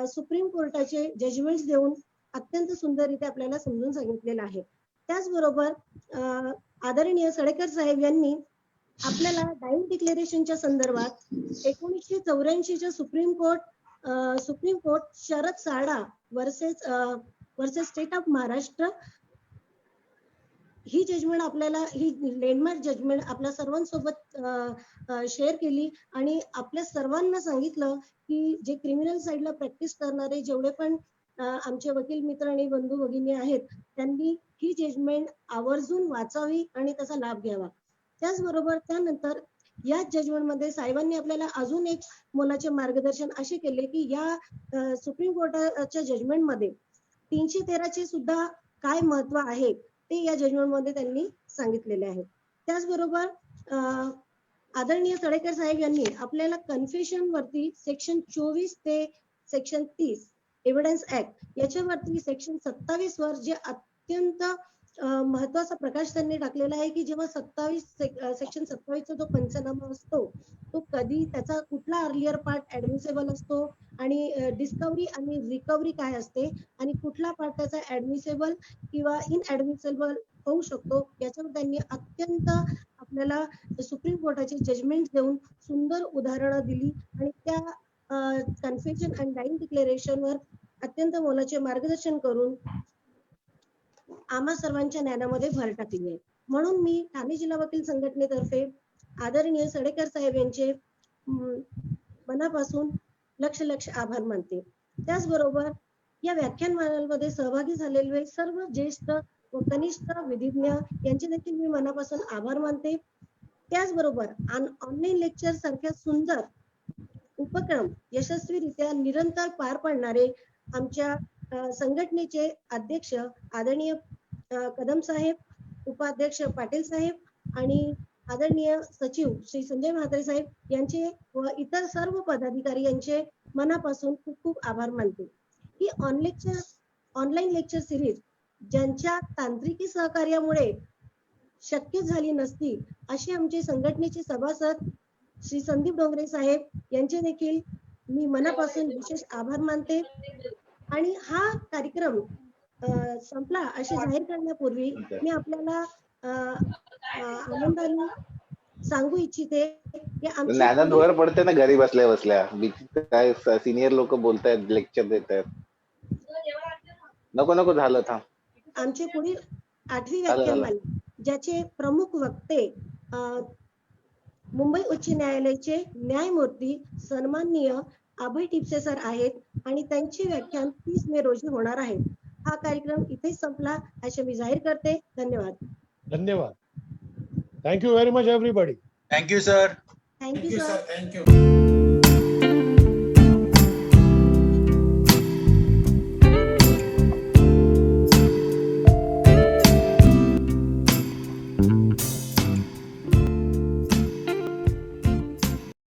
सुप्रीम कोर्टाचे जजमेंट्स देऊन अत्यंत सुंदररित्या आपल्याला समजून सांगितलेलं आहे. त्याचबरोबर आदरणीय सळेकर साहेब यांनी आपल्याला डाईंग डिक्लेरेशनच्या संदर्भात 1984च्या supreme court Sharad Sarda versus state of Maharashtra ही जजमेंट आपल्याला, ही लँडमार्क जजमेंट आपल्या सर्वांसोबत शेअर केली आणि आपल्या सर्वांना सांगितलं की जे क्रिमिनल साईडला प्रॅक्टिस करणारे जेवढे पण आमचे वकील मित्र आणि बंधू भगिनी आहेत त्यांनी ही जजमेंट आवर्जून वाचावी आणि त्याचा लाभ घ्यावा. त्याचबरोबर त्यानंतर या जजमेंटमध्ये साहेबांनी आपल्याला अजून एक मोलाचे मार्गदर्शन असे केले की या सुप्रीम कोर्टाच्या जजमेंटमध्ये 313 चे सुद्धा काय महत्व आहे ते या जजमेंटमध्ये त्यांनी सांगितलेले आहे. त्याचबरोबर आदरणीय सळेकर साहेब यांनी आपल्याला कन्फेशन वरती सेक्शन 24 ते सेक्शन 30 एव्हिडन्स ऍक्ट याच्यावरती सेक्शन 27 वर जे अत्यंत महत्वाचा प्रकाश त्यांनी टाकलेला आहे की जेव्हा सेक्शन 27 चा जो पंचनामा असतो तो कधी त्याचा कुठला अर्लियर पार्ट ऍडमिसेबल असतो आणि डिस्कवरी आणि रिकव्हरी काय असते आणि कुठला पार्ट त्याचा ऍडमिसेबल किंवा इनऍडमिसेबल होऊ शकतो याच्यावर त्यांनी अत्यंत आपल्याला सुप्रीम कोर्टाचे जजमेंट देऊन सुंदर उदाहरणं दिली आणि त्या कन्फेशन अँड डाईंग डिक्लेरेशन वर अत्यंत मोलाचे मार्गदर्शन करून आम्हा सर्वांच्या ज्ञानामध्ये भर टाकली आहे. म्हणून मी ठाणे जिल्हा वकील संघटनेतर्फे आदरणीय सळेकर साहेब यांचे मनापासून लक्ष आभार मानते. त्याचबरोबर या व्याख्यानमालेमध्ये सहभागी झालेले सर्व ज्येष्ठ व कनिष्ठ विधिज्ञ यांचे देखील मी मनापासून आभार मानते. त्याचबरोबर ऑनलाईन लेक्चर सारख्या सुंदर उपक्रम यशस्वीरित्या निरंतर पार पाडणारे आमच्या संघटनेचे अध्यक्ष आदरणीय कदम साहेब, उपाध्यक्ष पाटील साहेब आणि आदरणीय सचिव श्री संजय म्हात्रे साहेब यांचे व इतर सर्व पदाधिकारी यांचे मनापासून खूप खूप आभार मानते. ही ऑनलाईन लेक्चर सिरीज ज्यांच्या तांत्रिकी सहकार्यामुळे शक्य झाली नसती अशी आमचे संघटनेचे सभासद श्री संदीप डोंगरे साहेब यांचे देखील मी मनापासून विशेष आभार मानते. आणि हा कार्यक्रम संपला असे जाहीर करण्यापूर्वी मी आपल्याला आनंदाने सांगू इच्छिते की ज्ञानात भर पडते ना घरी बसल्या बसल्या. काय सिनियर लोक बोलतायत, लेक्चर देत आहेत. नको झालं थांब. आमचे पुढील 8वी व्याख्यानमाला ज्याचे प्रमुख वक्ते मुंबई उच्च न्यायालयाचे न्यायमूर्ती सन्माननीय अभय टिपसे सर आहेत आणि त्यांचे व्याख्यान 30 मे रोजी होणार आहे. हा कार्यक्रम इथेच संपला असे मी जाहीर करते. धन्यवाद. धन्यवाद. Thank you very much everybody. Thank you sir. Thank you thank you sir. Sir, thank you.